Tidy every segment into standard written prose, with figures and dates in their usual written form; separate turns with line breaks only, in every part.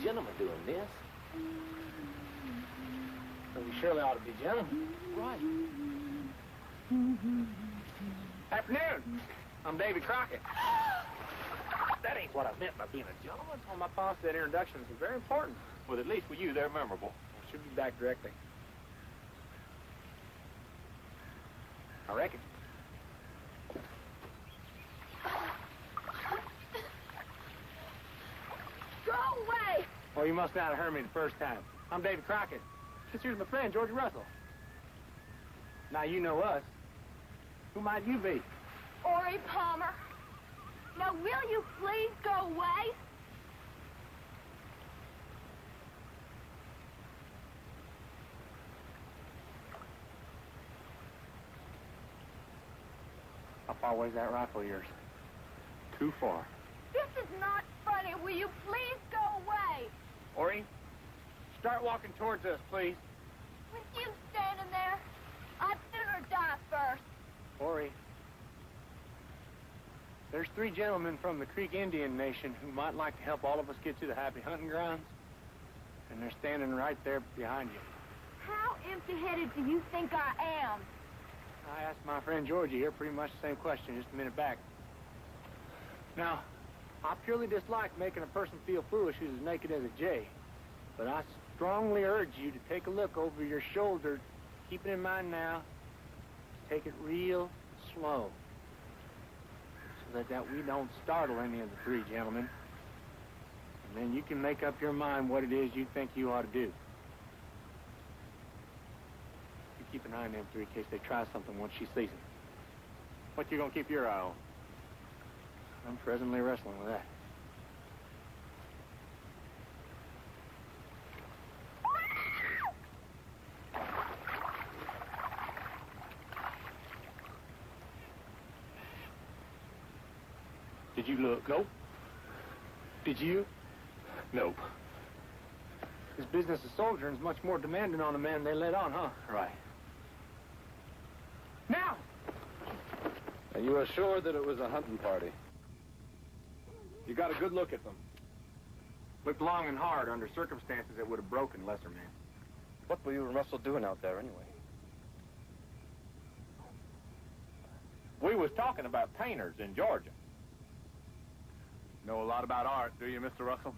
gentlemen doing this.
So we surely ought to be gentlemen.
Right.
Afternoon. I'm Davy Crockett.
That ain't what I meant by being a gentleman.
Well, my boss said introductions are very important.
Well, at least with you, they're memorable.
I should be back directly. I reckon.
Go away!
Oh, you must not have heard me the first time. I'm Davy Crockett. This here's my friend, George Russell. Now you know us. Who might you be?
Ori Palmer. Now, will you please go away?
How far away is that rifle of yours? Too far.
This is not funny. Will you please go away?
Ori, start walking towards us, please.
With you standing there, I'd sooner die first.
Ori, there's 3 gentlemen from the Creek Indian Nation who might like to help all of us get to the happy hunting grounds, and they're standing right there behind you.
How empty-headed do you think I am?
I asked my friend Georgie here pretty much the same question just a minute back. Now, I purely dislike making a person feel foolish who's as naked as a jay, but I strongly urge you to take a look over your shoulder. Keep it in mind now, take it real slow, so that we don't startle any of the 3 gentlemen. And then you can make up your mind what it is you think you ought to do. You keep an eye on them 3 in case they try something once she sees them. What you gonna keep your eye on? I'm presently wrestling with that. Did you look?
Nope.
Did you?
Nope.
This business of soldiering is much more demanding on a man than they let on, huh?
Right.
Now!
And you are sure that it was a hunting party? You got a good look at them.
Looked long and hard under circumstances that would have broken lesser men.
What were you and Russell doing out there anyway?
We was talking about painters in Georgia.
Know a lot about art, do you, Mr. Russell?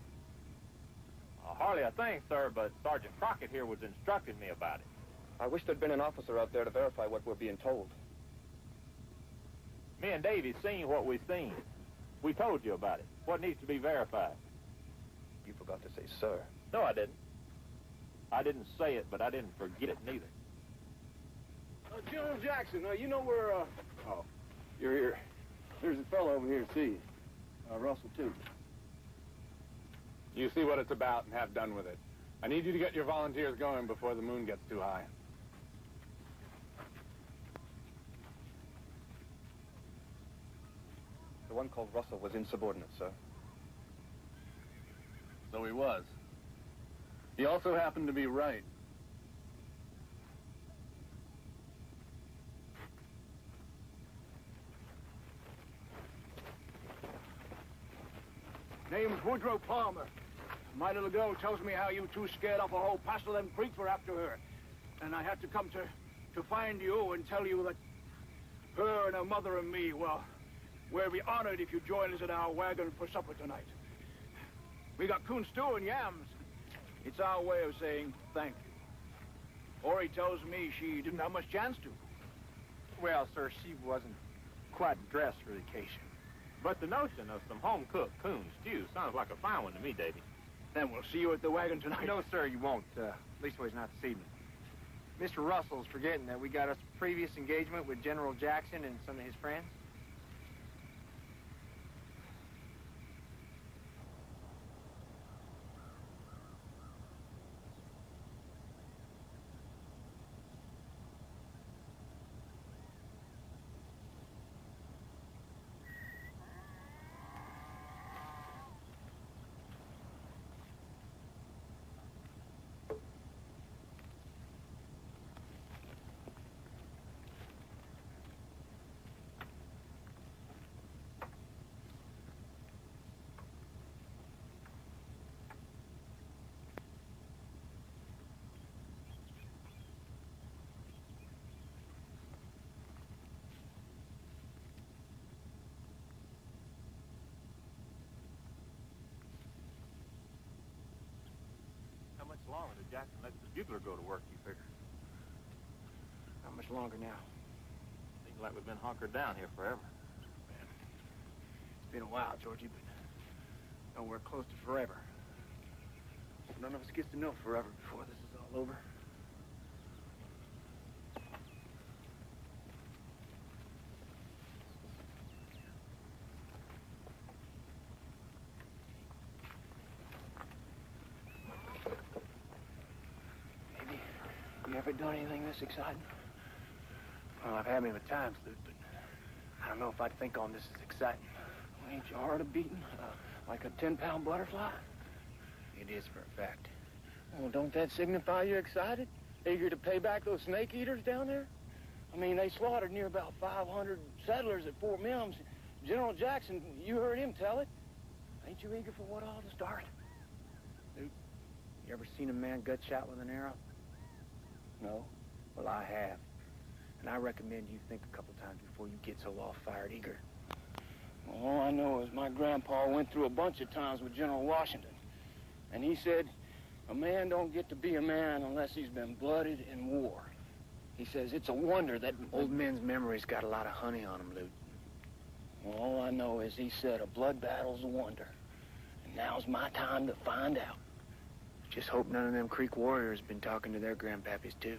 Hardly a thing, sir, but Sergeant Crockett here was instructing me about it.
I wish there'd been an officer out there to verify what we're being told.
Me and Davy seen what we seen. We told you about it. What needs to be verified?
You forgot to say sir.
No, I didn't. I didn't say it, but I didn't forget it neither.
General Jackson, you know where, oh, you're here. There's a fellow over here to see you. Russell, too.
You see what it's about and have done with it. I need you to get your volunteers going before the moon gets too high. The one called Russell was insubordinate, sir.
So he was. He also happened to be right. Name's Woodrow Palmer. My little girl tells me how you 2 scared off a whole passel of them creeks were after her. And I had to come to find you and tell you that her and her mother and me, well, we'll be honored if you join us at our wagon for supper tonight. We got coon stew and yams. It's our way of saying thank you. Ori tells me she didn't have much chance to.
Well, sir, she wasn't quite dressed for the occasion.
But the notion of some home-cooked coon stew sounds like a fine one to me, Davy.
Then we'll see you at the wagon tonight.
No, sir, you won't. Leastways not this evening. Mr. Russell's forgetting that we got a previous engagement with General Jackson and some of his friends.
longer till Jackson lets the bugler go to work, you figure?
How much longer now?
Seems like we've been hunkered down here forever.
It's been a while, Georgie, but nowhere close to forever. None of us gets to know forever before this is all over. Maybe you ever done anything this exciting? Well, I've had me at times, Luke, but I don't know if I'd think on this as exciting. Well, ain't your heart a-beating like a 10-pound butterfly? It is for a fact. Well, don't that signify you're excited? Eager to pay back those snake eaters down there? I mean, they slaughtered near about 500 settlers at Fort Mims. General Jackson, you heard him tell it. Ain't you eager for what all to start? Luke, you ever seen a man gut shot with an arrow? No? Well, I have. And I recommend you think a couple times before you get so off-fired eager. Well, all I know is my grandpa went through a bunch of times with General Washington. And he said, a man don't get to be a man unless he's been blooded in war. He says it's a wonder that old men's memories got a lot of honey on them, Luke. Well, all I know is he said a blood battle's a wonder. And now's my time to find out. Just hope none of them Creek warriors been talking to their grandpappies, too.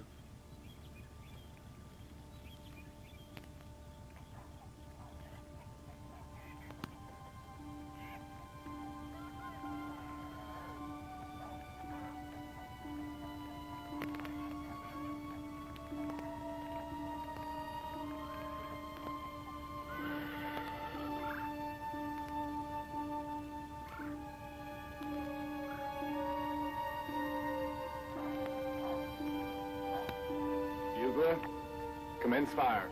Commence fire.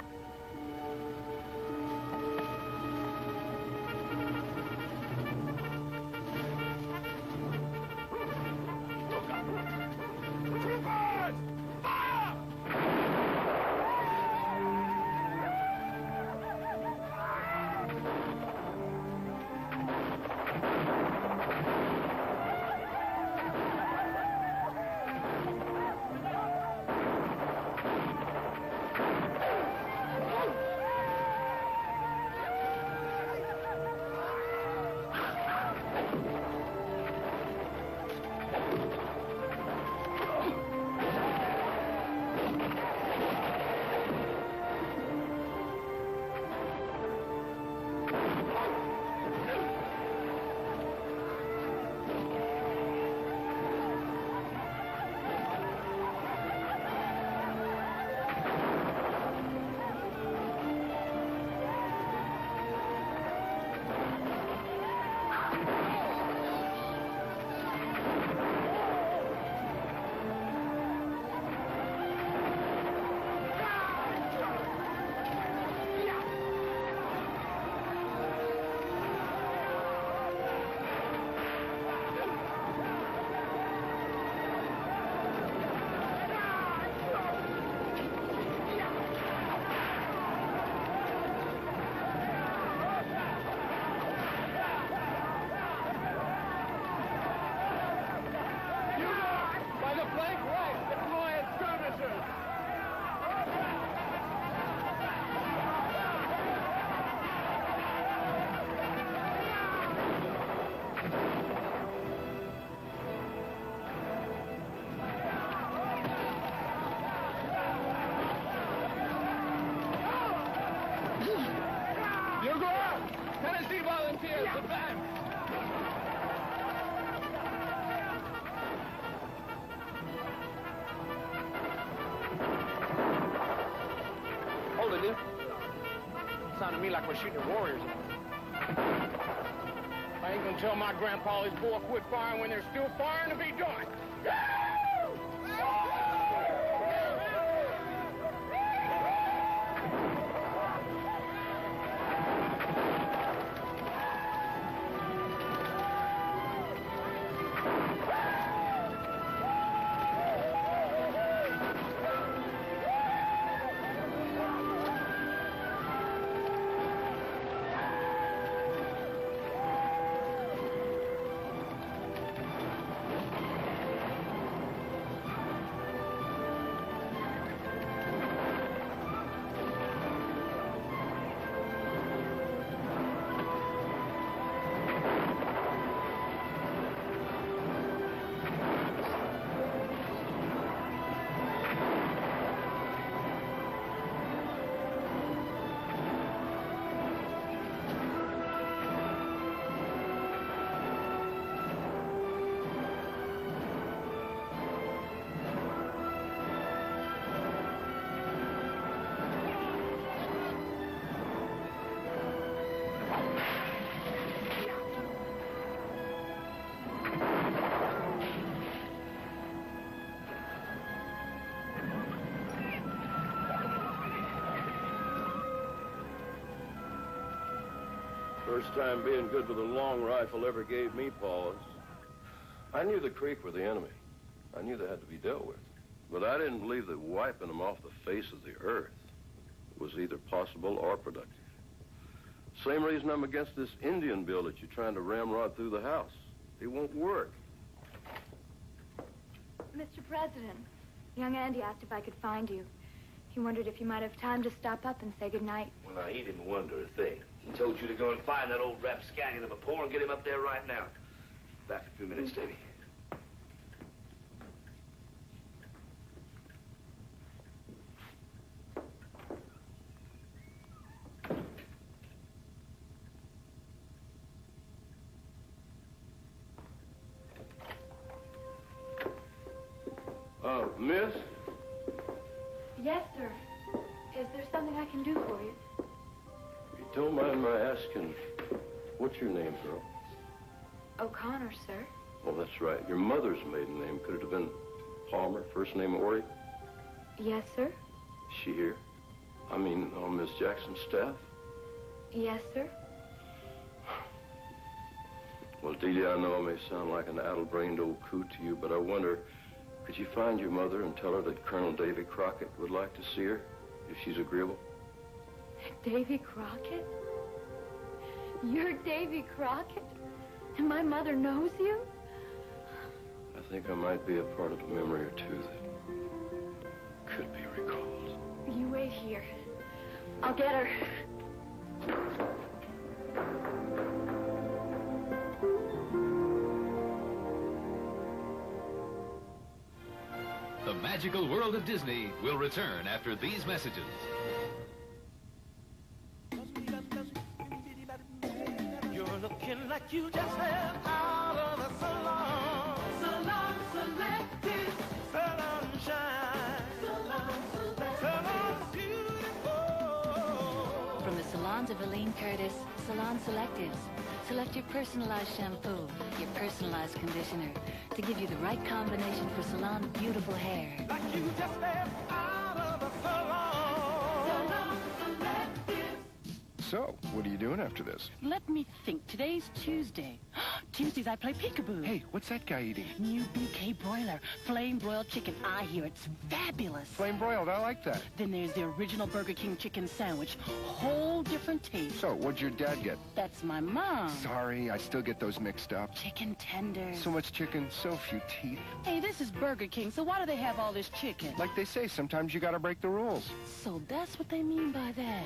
Sounded to me like we're shooting at warriors. I ain't gonna tell my grandpa his boy quit firing when there's still firing to be done.
First time being good with a long rifle ever gave me pause. I knew the Creek were the enemy. I knew they had to be dealt with. But I didn't believe that wiping them off the face of the earth was either possible or productive. Same reason I'm against this Indian bill that you're trying to ramrod through the House. It won't work.
Mr. President, young Andy asked if I could find you. He wondered if you might have time to stop up and say goodnight.
Well, now, he didn't wonder a thing. He told you to go and find that old rapscallion of a Poor and get him up there right now. Back in a few minutes, Davy.
Miss?
Yes, sir. Is there something I can do for you?
If you don't mind my asking, what's your name, girl?
O'Connor, sir.
Well, that's right. Your mother's maiden name. Could it have been Palmer, first name Ori?
Yes, sir.
Is she here? I mean, on Miss Jackson's staff?
Yes, sir.
Well, Delia, I know I may sound like an addle-brained old coot to you, but I wonder, could you find your mother and tell her that Colonel Davy Crockett would like to see her, if she's agreeable?
Davy Crockett? You're Davy Crockett? And my mother knows you?
I think I might be a part of a memory or two that could be recalled.
You wait here. I'll get her.
The magical world of Disney will return after these messages.
You're looking like you just left out of the salon. Salon Selected. Salon shine. Salon Selected. Salon beautiful.
From the salons of Elaine Curtis, Salon Selectives. Select your personalized shampoo, your personalized conditioner, to give you the right combination for salon beautiful hair.
Like you just left out of the salon. Salon Selected.
So, what are you doing after this?
Let me think. Today's Tuesday. Tuesdays I play peekaboo.
Hey, what's that guy eating?
New BK broiler, flame broiled chicken. I hear it's fabulous.
Flame broiled, I like that.
Then there's the original Burger King chicken sandwich. Whole different taste.
So, what'd your dad get?
That's my mom.
Sorry, I still get those mixed up.
Chicken tenders.
So much chicken, so few teeth.
Hey, this is Burger King, so why do they have all this chicken?
Like they say, sometimes you gotta break the rules.
So that's what they mean by that.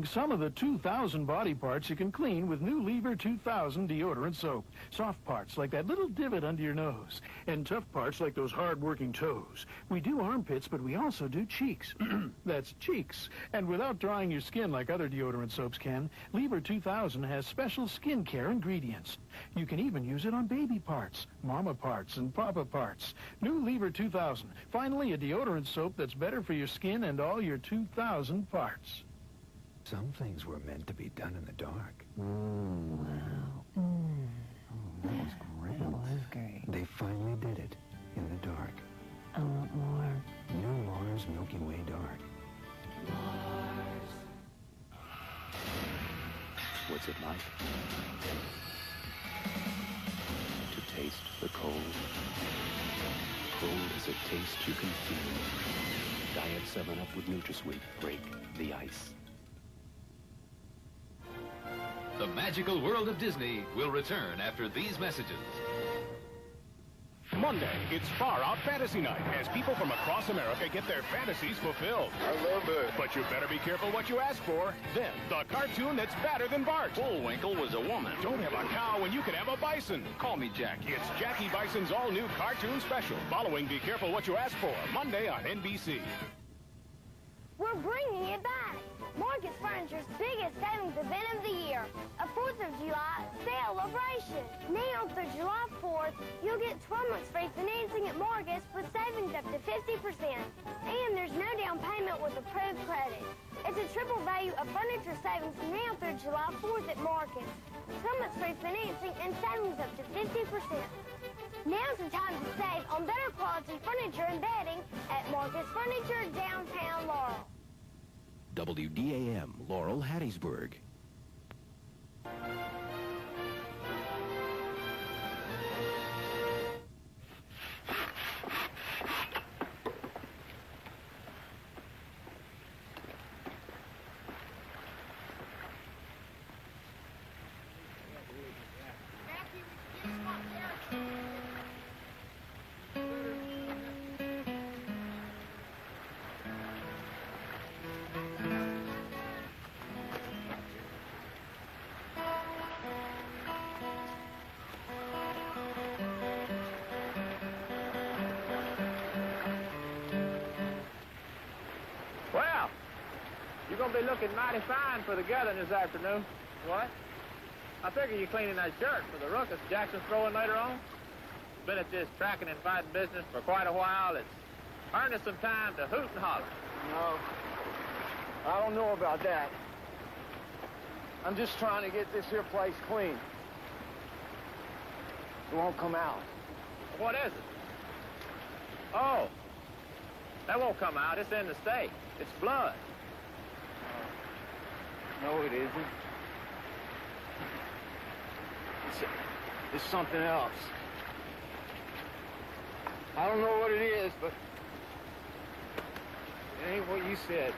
Some of the 2,000 body parts you can clean with new Lever 2000 deodorant soap. Soft parts like that little divot under your nose. And tough parts like those hard-working toes. We do armpits, but we also do cheeks. That's cheeks. And without drying your skin like other deodorant soaps can, Lever 2000 has special skincare ingredients. You can even use it on baby parts, mama parts, and papa parts. New Lever 2000. Finally, a deodorant soap that's better for your skin and all your 2,000 parts.
Some things were meant to be done in the dark.
Wow.
That was great.
That was great.
They finally did it in the dark.
I want more.
New Mars Milky Way Dark.
Mars.
What's it like to taste the cold? Cold as a taste you can feel. Diet 7-Up with NutraSweet. Break the ice.
The magical world of Disney will return after these messages.
Monday, it's Far Out Fantasy Night as people from across America get their fantasies fulfilled.
I love it.
But you better be careful what you ask for. Then, the cartoon that's badder than Bart.
Bullwinkle was a woman.
Don't have a cow when you can have a bison.
Call me Jack.
It's Jackie Bison's all-new cartoon special, following Be Careful What You Ask For, Monday on NBC.
We're bringing it back. Marcus Furniture's biggest savings event of the year. A 4th of July celebration. Now through July 4th, you'll get 12 months free financing at Marcus with savings up to 50%. And there's no down payment with approved credit. It's a triple value of furniture savings now through July 4th at Marcus. 12 months free financing and savings up to 50%. Now's the time to save on better quality furniture and bedding at Marcus Furniture, downtown Laurel.
WDAM, Laurel, Hattiesburg.
Well, you're going to be looking mighty fine for the gathering this afternoon. What? I figure you're cleaning that shirt for the ruckus Jackson's throwing later on. Been at this tracking and fighting business for quite a while. It's earned us some time to hoot and holler. No, I don't know about that. I'm just trying to get this here place clean. It won't come out.
What is it? Oh, that won't come out. It's in the steak. It's blood.
No, it isn't. It's something else. I don't know what it is, but it ain't what you said.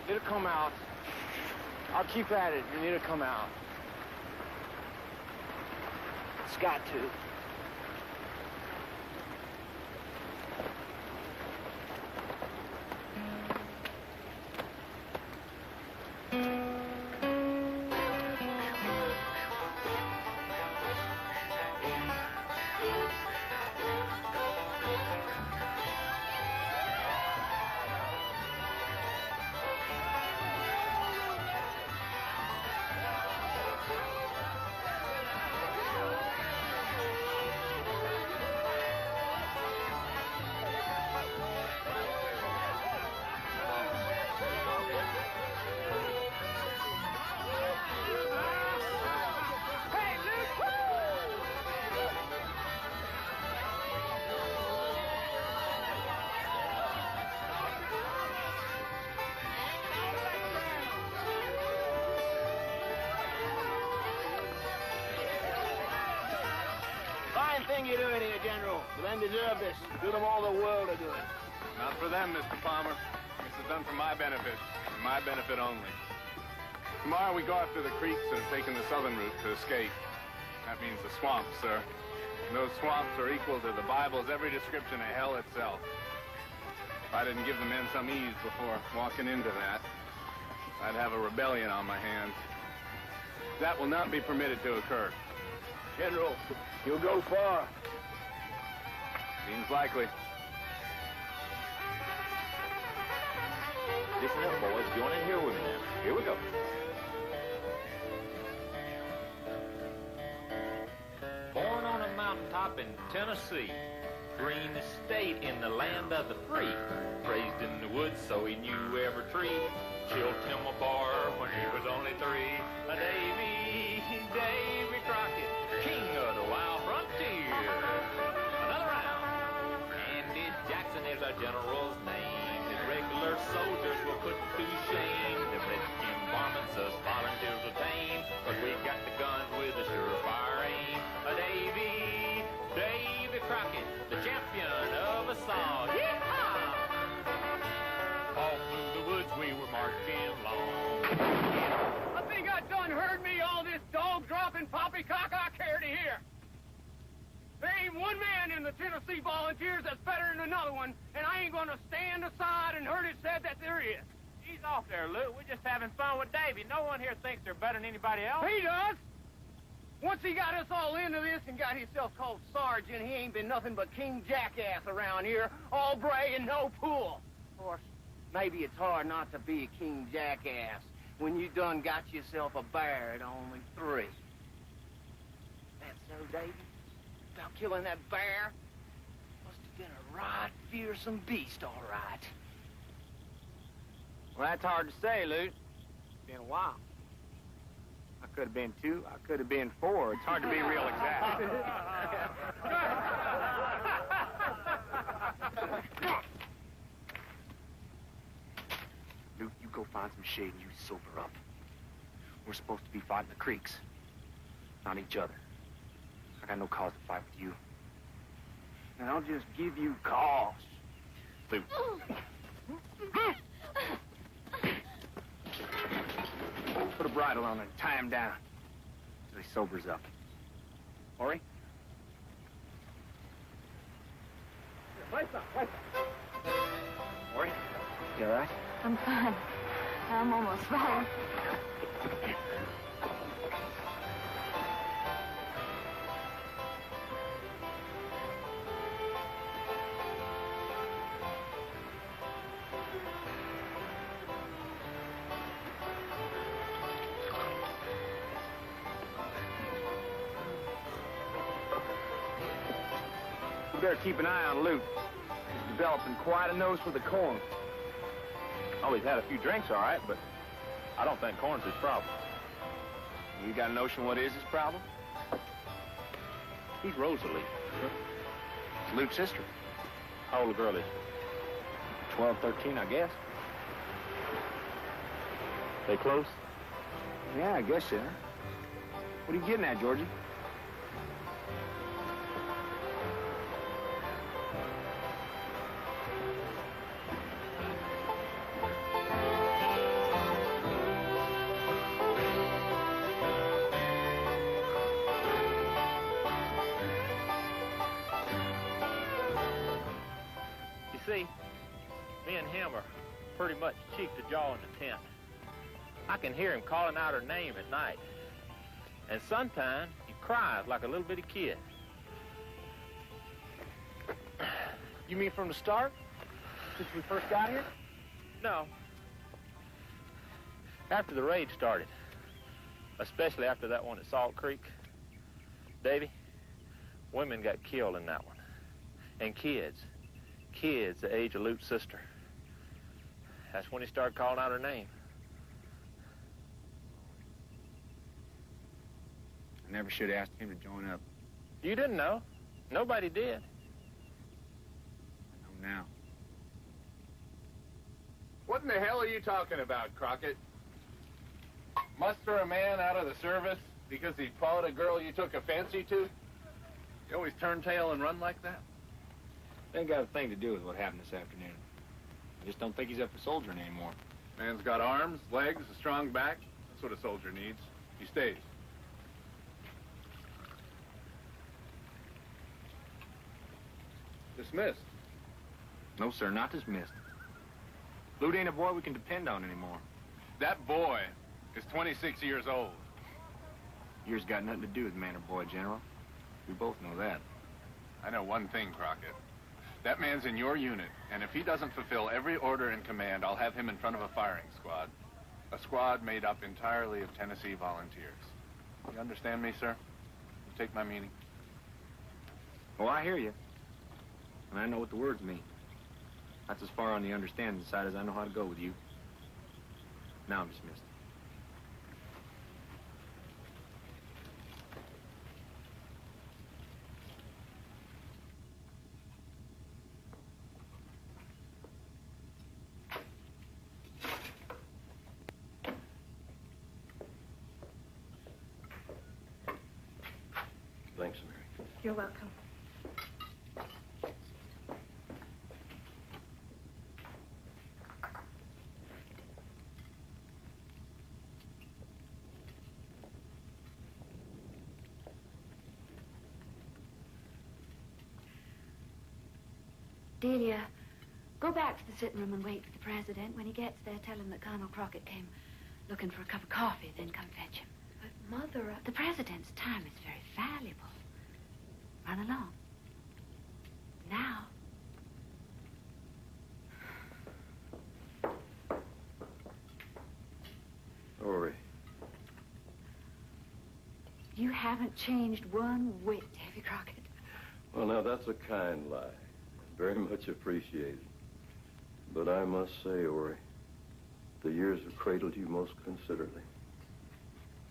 It'll come out. I'll keep at it, and it'll come out. It's got to. Thing you're doing here, General. The men deserve this. Do them all the world are doing.
Not for them, Mr. Palmer. This is done for my benefit, and my benefit only. Tomorrow we go after the creeks and have taken the southern route to escape. That means the swamps, sir. And those swamps are equal to the Bible's every description of hell itself. If I didn't give the men some ease before walking into that, I'd have a rebellion on my hands. That will not be permitted to occur.
General, you'll go far.
Seems likely.
Listen up, boys. Join in here with me now. Here we go. Born on a mountaintop in Tennessee, green estate in the land of the free, raised in the woods so he knew every tree, chilled him a bar when he was only 3. Davy Crockett, king of the wild frontier. Another round. Andy Jackson is our general's name. His regular soldiers were put to shame. The redskin varmints us volunteers were tame, but we got the guns with a surefire aim. Davy Crockett, the champion of us all. Yeehaw! All through the woods we were marching long.
I think I done heard me all this dog-dropping poppycock I care to hear. There ain't one man in the Tennessee Volunteers that's better than another one, and I ain't gonna stand aside and heard it said that there is.
Ease off there, Lou. We're just having fun with Davy. No one here thinks they're better than anybody else.
He does. Once he got us all into this and got himself called Sergeant, he ain't been nothing but King Jackass around here, all bray and no pool. Of course, maybe it's hard not to be a King Jackass when you done got yourself a bear at only 3. That's so, Davy? About killing that bear? Must have been a right fearsome beast, all right.
Well, that's hard to say, Lute. It's been a while. I could have been 2. I could have been 4. It's hard to be real exact.
Luke, you go find some shade and you sober up.
We're supposed to be fighting the creeks, not each other. I got no cause to fight with you.
And I'll just give you cause.
Luke. Put a bridle on him and tie him down till he sobers up. Ori? Ori, you all right?
I'm fine. I'm almost fine.
We better keep an eye on Luke. He's developing quite a nose for the corn.
Oh, he's had a few drinks, all right, but I don't think corn's his problem. You got a notion what is his problem? He's Rosalie. It's Luke's sister. How old a girl is she? 12, 13, I guess. They close?
Yeah, I guess so. What are you getting at, Georgie?
See, me and him are pretty much cheek to jaw in the tent. I can hear him calling out her name at night. And sometimes he cries like a little bitty kid.
You mean from the start? Since we first got here?
No. After the raid started. Especially after that one at Salt Creek. Davy, women got killed in that one. And kids the age of Luke's sister. That's when he started calling out her name.
I never should have asked him to join up.
You didn't know. Nobody did.
I know now.
What in the hell are you talking about, Crockett? Muster a man out of the service because he pawed a girl you took a fancy to? You always turn tail and run like that?
It ain't got a thing to do with what happened this afternoon. I just don't think he's up for soldiering anymore.
Man's got arms, legs, a strong back. That's what a soldier needs. He stays. Dismissed.
No, sir, not dismissed. Luke ain't a boy we can depend on anymore.
That boy is 26 years old.
Years got nothing to do with man or boy, General. We both know that.
I know one thing, Crockett. That man's in your unit, and if he doesn't fulfill every order in command, I'll have him in front of a firing squad. A squad made up entirely of Tennessee volunteers. You understand me, sir? You take my meaning?
Oh, I hear you. And I know what the words mean. That's as far on the understanding side as I know how to go with you. Now I'm dismissed.
Thanks, Mary.
You're welcome.
Delia, go back to the sitting room and wait for the president. When he gets there, tell him that Colonel Crockett came looking for a cup of coffee, then come fetch him. But, Mother, the president's time is very valuable. Run along. Now.
Ori.
You haven't changed one whit, Davy Crockett.
Well, now, that's a kind lie. Very much appreciated. But I must say, Ori, the years have cradled you most considerately.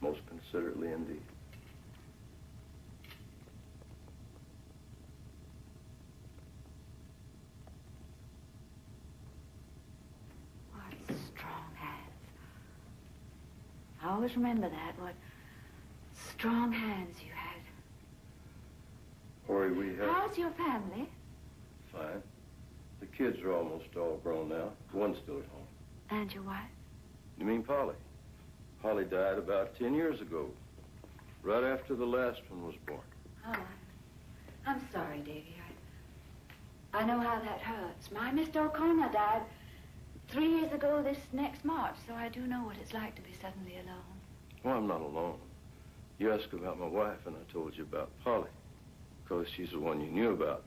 Most considerately indeed.
What strong hands. always remember that, what strong hands you had.
Ori, we have...
How's your family?
Fine. The kids are almost all grown now. One's still at home.
And your wife?
You mean Polly? Polly died about 10 years ago, right after the last one was born.
Oh, I'm sorry, Davy. I know how that hurts. My Mr. O'Connor died 3 years ago this next March, so I do know what it's like to be suddenly alone.
Well, I'm not alone. You asked about my wife, and I told you about Polly, because she's the one you knew about.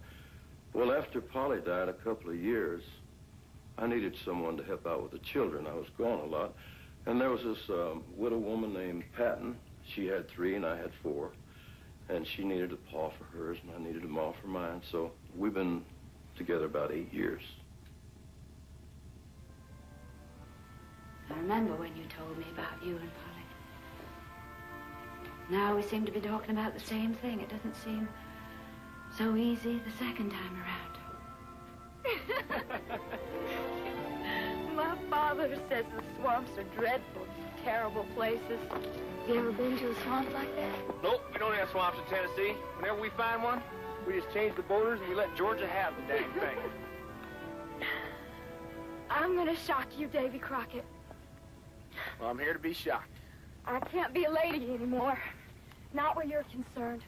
Well, after Polly died a couple of years, I needed someone to help out with the children. I was gone a lot. And there was this widow woman named Patton. She had 3 and I had 4. And she needed a paw for hers, and I needed a maw for mine. So we've been together about 8 years.
I remember when you told me about you and Polly. Now we seem to be talking about the same thing. It doesn't seem so easy the second time around.
My father says the swamps are dreadful, terrible places.
You ever been to a swamp like that?
Nope, we don't have swamps in Tennessee. Whenever we find one, we just change the borders and we let Georgia have the dang thing.
I'm gonna shock you, Davy Crockett.
Well, I'm here to be shocked.
I can't be a lady anymore. Not where you're concerned.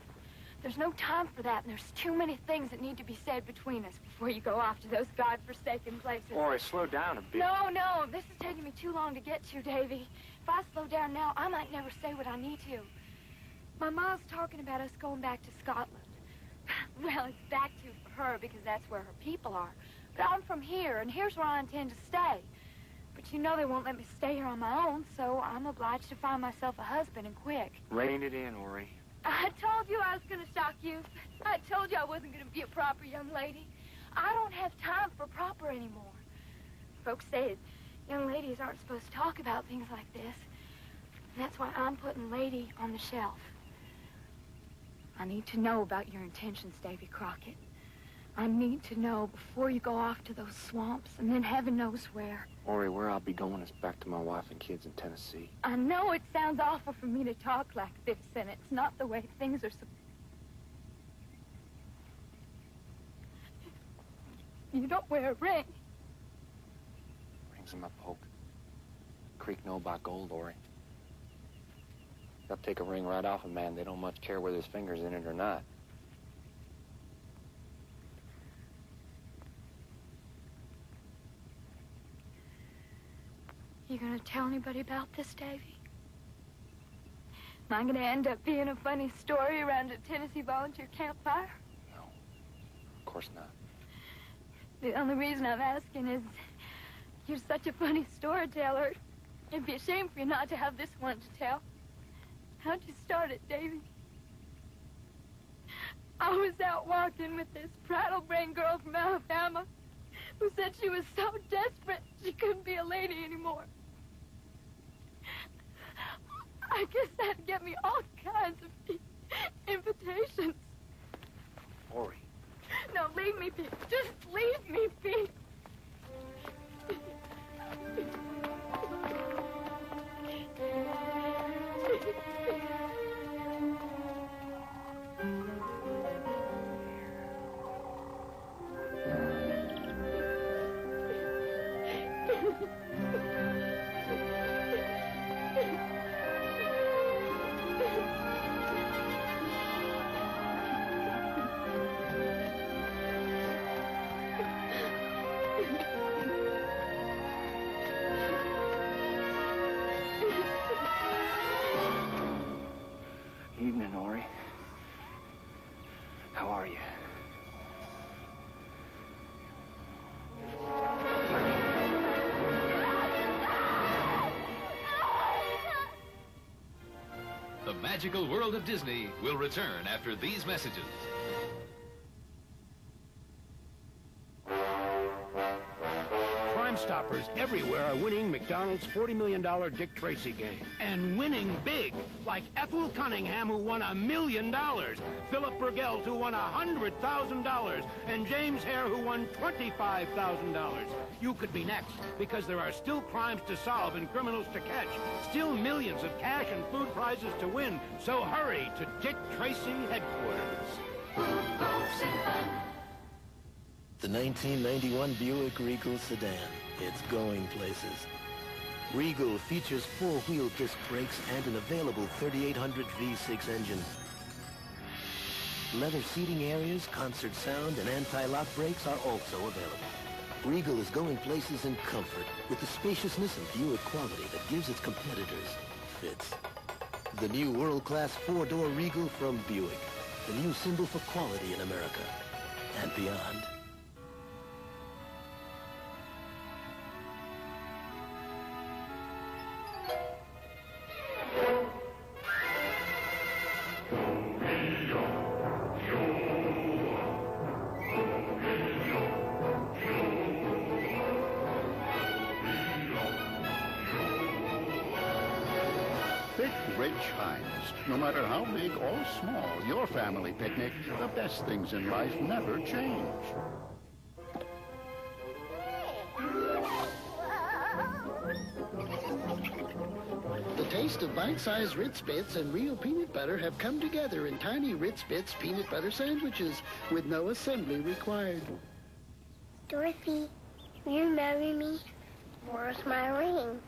There's no time for that, and there's too many things that need to be said between us before you go off to those godforsaken places.
Ori, slow down a bit.
No, this is taking me too long to get to, Davy. If I slow down now, I might never say what I need to. My mom's talking about us going back to Scotland. Well, it's back to for her because that's where her people are. But I'm from here, and here's where I intend to stay. But you know they won't let me stay here on my own, so I'm obliged to find myself a husband, and quick.
Rein it in, Ori.
I told you I was going to shock you. I told you I wasn't going to be a proper young lady. I don't have time for proper anymore. Folks say young ladies aren't supposed to talk about things like this. And that's why I'm putting lady on the shelf. I need to know about your intentions, Davy Crockett. I need to know before you go off to those swamps, and then heaven knows where.
Ori, where I'll be going is back to my wife and kids in Tennessee.
I know it sounds awful for me to talk like this, and it's not the way things are supposed. You don't wear a ring.
Rings in my poke. Creek know about gold, Ori. They'll take a ring right off a man. They don't much care whether his finger's in it or not.
You gonna tell anybody about this, Davy? Am I gonna end up being a funny story around a Tennessee volunteer campfire?
No, of course not.
The only reason I'm asking is you're such a funny storyteller. It'd be a shame for you not to have this one to tell. How'd you start it, Davy? I was out walking with this prattle-brained girl from Alabama who said she was so desperate she couldn't be a lady anymore. I guess that'd get me all kinds of invitations.
Ori.
No, leave me be. Just leave me be.
Evening, Ori. How are you?
The magical world of Disney will return after these messages.
Crime
Stoppers everywhere are winning McDonald's $40 million Dick Tracy game. And winning big, like Ethel Cunningham, who won $1 million, Philip Burgelt, who won $100,000, and James Hare, who won $25,000. You could be next, because there are still crimes to solve and criminals to catch. Still millions of cash and food prizes to win. So hurry to Dick Tracy headquarters.
The 1991 Buick Regal sedan. It's going places. Regal features four-wheel disc brakes and an available 3800 V6 engine. Leather seating areas, concert sound, and anti-lock brakes are also available. Regal is going places in comfort with the spaciousness and Buick quality that gives its competitors fits. The new world-class four-door Regal from Buick. The new symbol for quality in America and beyond.
Thick, rich Heinz. No matter how big or small your family picnic, the best things in life never change.
The taste of bite-sized Ritz Bits and real peanut butter have come together in tiny Ritz Bits peanut butter sandwiches with no assembly required.
Dorothy, will you marry me? Where's my ring?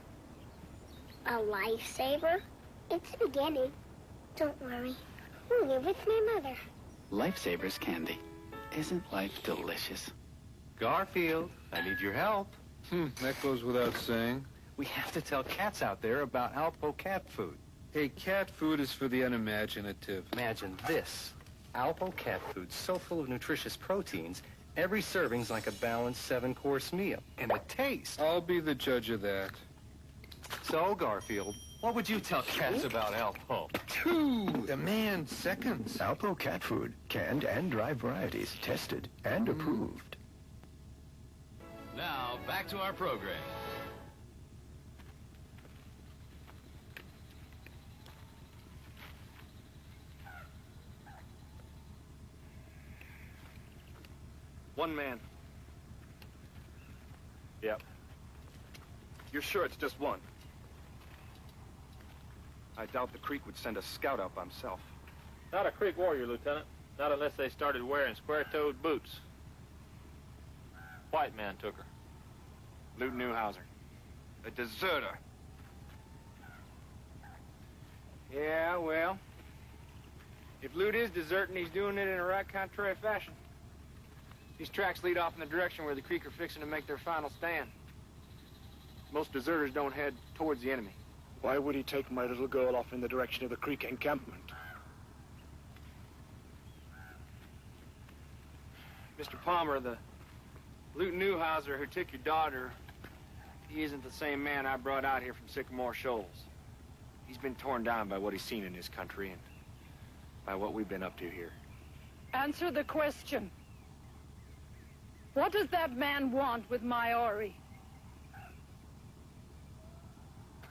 A lifesaver? It's the beginning. Don't worry. We'll live with my mother.
Lifesavers candy. Isn't life delicious?
Garfield, I need your help.
That goes without saying.
We have to tell cats out there about Alpo cat food.
Hey, cat food is for the unimaginative.
Imagine this. Alpo cat food so full of nutritious proteins, every serving's like a balanced 7-course meal. And the taste.
I'll be the judge of that.
So, Garfield, what would you tell cats about Alpo?
2 demand seconds.
Alpo cat food, canned and dry varieties, tested and approved.
Now, back to our program.
One man.
Yep.
You're sure it's just one? I doubt the Creek would send a scout out by himself.
Not a Creek warrior, Lieutenant. Not unless they started wearing square-toed boots. White man took her.
Lute Newhouser. A deserter.
Yeah, well, if Lute is deserting, he's doing it in a right contrary fashion. These tracks lead off in the direction where the Creek are fixing to make their final stand. Most deserters don't head towards the enemy.
Why would he take my little girl off in the direction of the Creek encampment?
Mr. Palmer, the Lute Newhouser who took your daughter, he isn't the same man I brought out here from Sycamore Shoals. He's been torn down by what he's seen in this country and by what we've been up to here.
Answer the question. What does that man want with my Ori?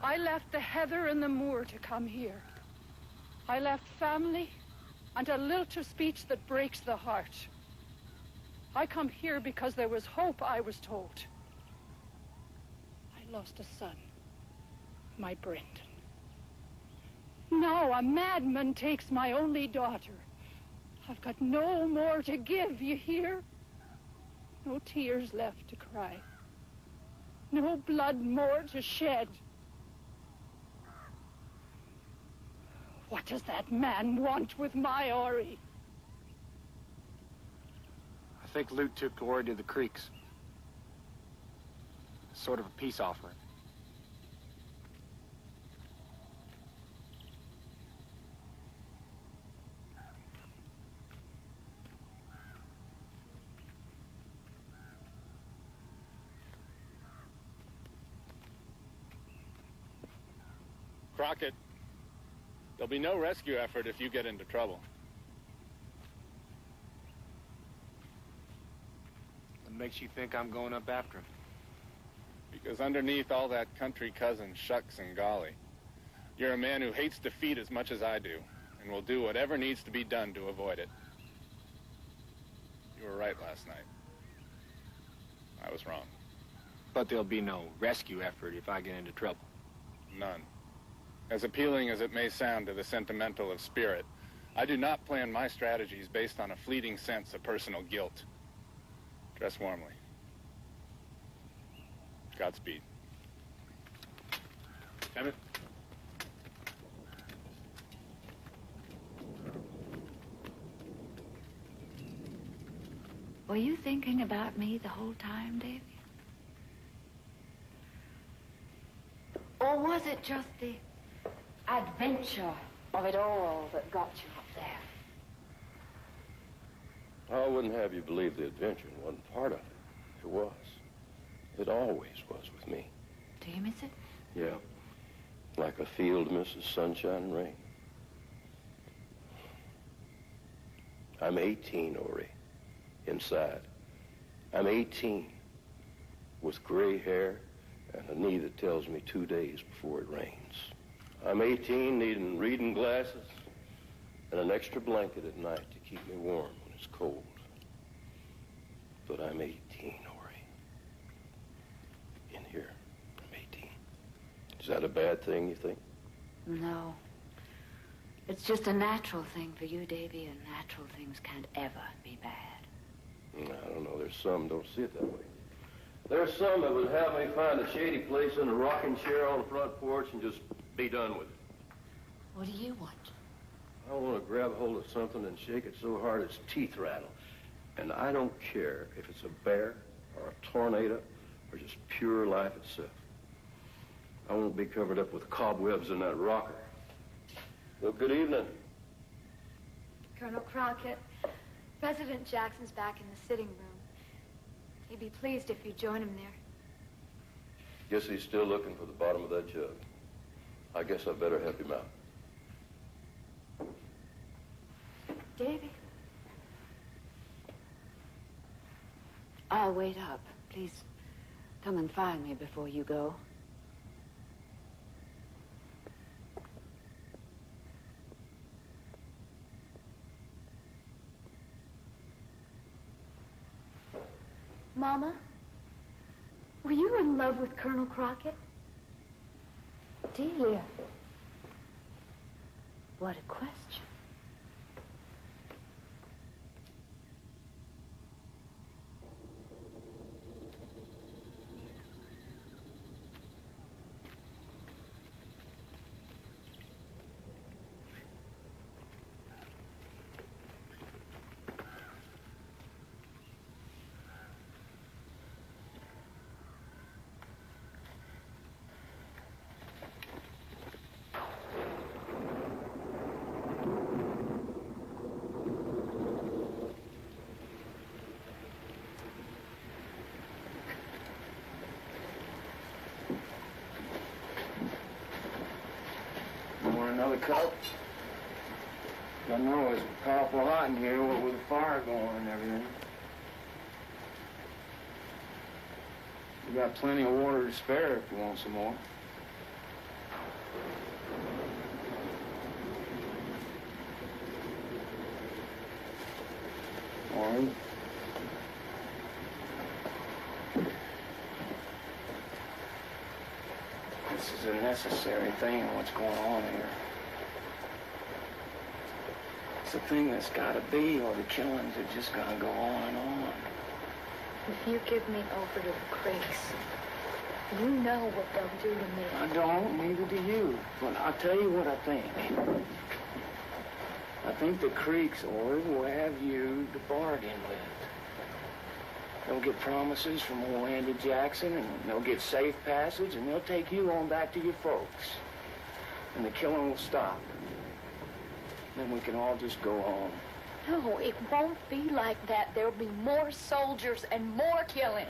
I left the heather and the moor to come here. I left family and a lilt of speech that breaks the heart. I come here because there was hope, I was told. I lost a son, my Brendan. Now a madman takes my only daughter. I've got no more to give, you hear? No tears left to cry. No blood more to shed. What does that man want with my Ori?
I think Lute took Ori to the Creeks. Sort of a peace offering.
Crockett, there'll be no rescue effort if you get into trouble.
What makes you think I'm going up after him?
Because underneath all that country cousin shucks and golly, you're a man who hates defeat as much as I do, and will do whatever needs to be done to avoid it. You were right last night. I was wrong.
But there'll be no rescue effort if I get into trouble.
None. As appealing as it may sound to the sentimental of spirit, I do not plan my strategies based on a fleeting sense of personal guilt. Dress warmly. Godspeed.
Emmett?
Were you thinking about me the whole time, Davy? Or was it just the adventure of it all that got you up there?
I wouldn't have you believe the adventure wasn't part of it. It was. It always was with me.
Do you miss it?
Yeah. Like a field misses sunshine and rain. I'm 18, Ori. Inside. I'm 18. With gray hair and a knee that tells me 2 days before it rains. I'm 18, needing reading glasses and an extra blanket at night to keep me warm when it's cold. But I'm 18, Ori. In here, I'm 18. Is that a bad thing, you think?
No. It's just a natural thing for you, Davy, and natural things can't ever be bad.
I don't know. There's some don't see it that way. There's some that would have me find a shady place in a rocking chair on the front porch and just be done with it.
What do you want?
I want to grab hold of something and shake it so hard its teeth rattle. And I don't care if it's a bear or a tornado or just pure life itself. I won't be covered up with cobwebs in that rocker. Well, good evening.
Colonel Crockett, President Jackson's back in the sitting room. He'd be pleased if you'd join him there.
Guess he's still looking for the bottom of that jug. I guess I better help him out.
Davy? I'll wait up. Please come and find me before you go.
Mama, were you in love with Colonel Crockett?
Delia. What a question.
Another cup? I know it's powerful hot in here with the fire going and everything. We got plenty of water to spare if you want some more. All right. This is a necessary thing, what's going on here. It's a thing that's got to be, or the killings are just going to go on and on.
If you give me over to the Creeks, you know what they'll do to me.
I don't, neither do you. But I'll tell you what I think. I think the Creeks, Ori, will have you to bargain with. They'll get promises from old Andy Jackson, and they'll get safe passage, and they'll take you on back to your folks. And the killing will stop. Then we can all just go home.
No, it won't be like that. There'll be more soldiers and more killing.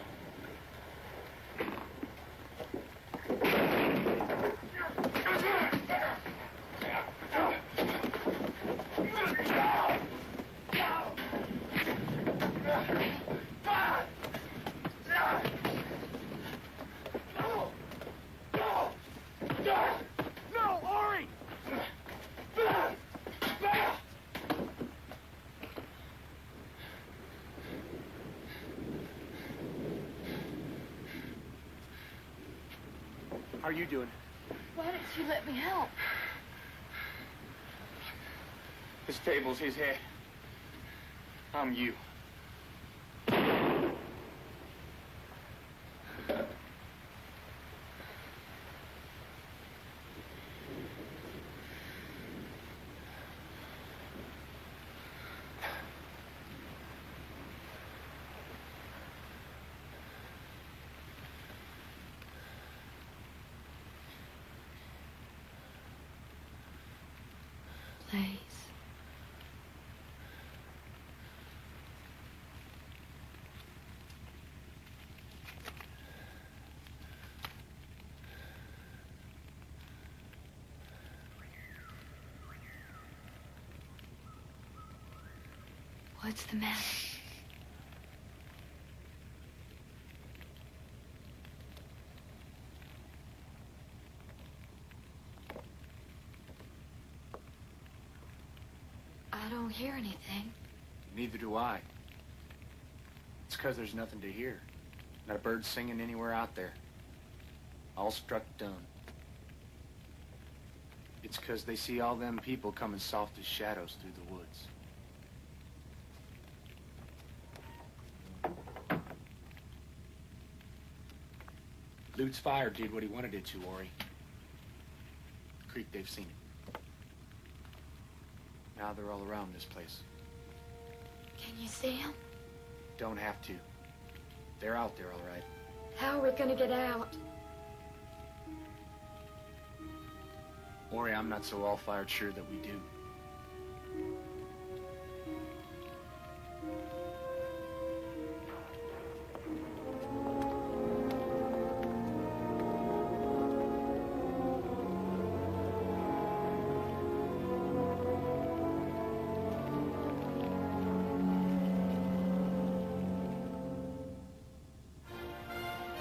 How are you doing?
Why didn't you let me help?
This table's his head. I'm you.
Please. What's the matter? I don't hear anything.
Neither do I. It's because there's nothing to hear. Not a bird singing anywhere out there. All struck dumb. It's because they see all them people coming soft as shadows through the woods. Lute's fire did what he wanted it to, Ori. The creek, they've seen it. Now they're all around this place.
Can you see him?
Don't have to. They're out there, all right.
How are we gonna get out?
Ori, I'm not so all-fired sure that we do.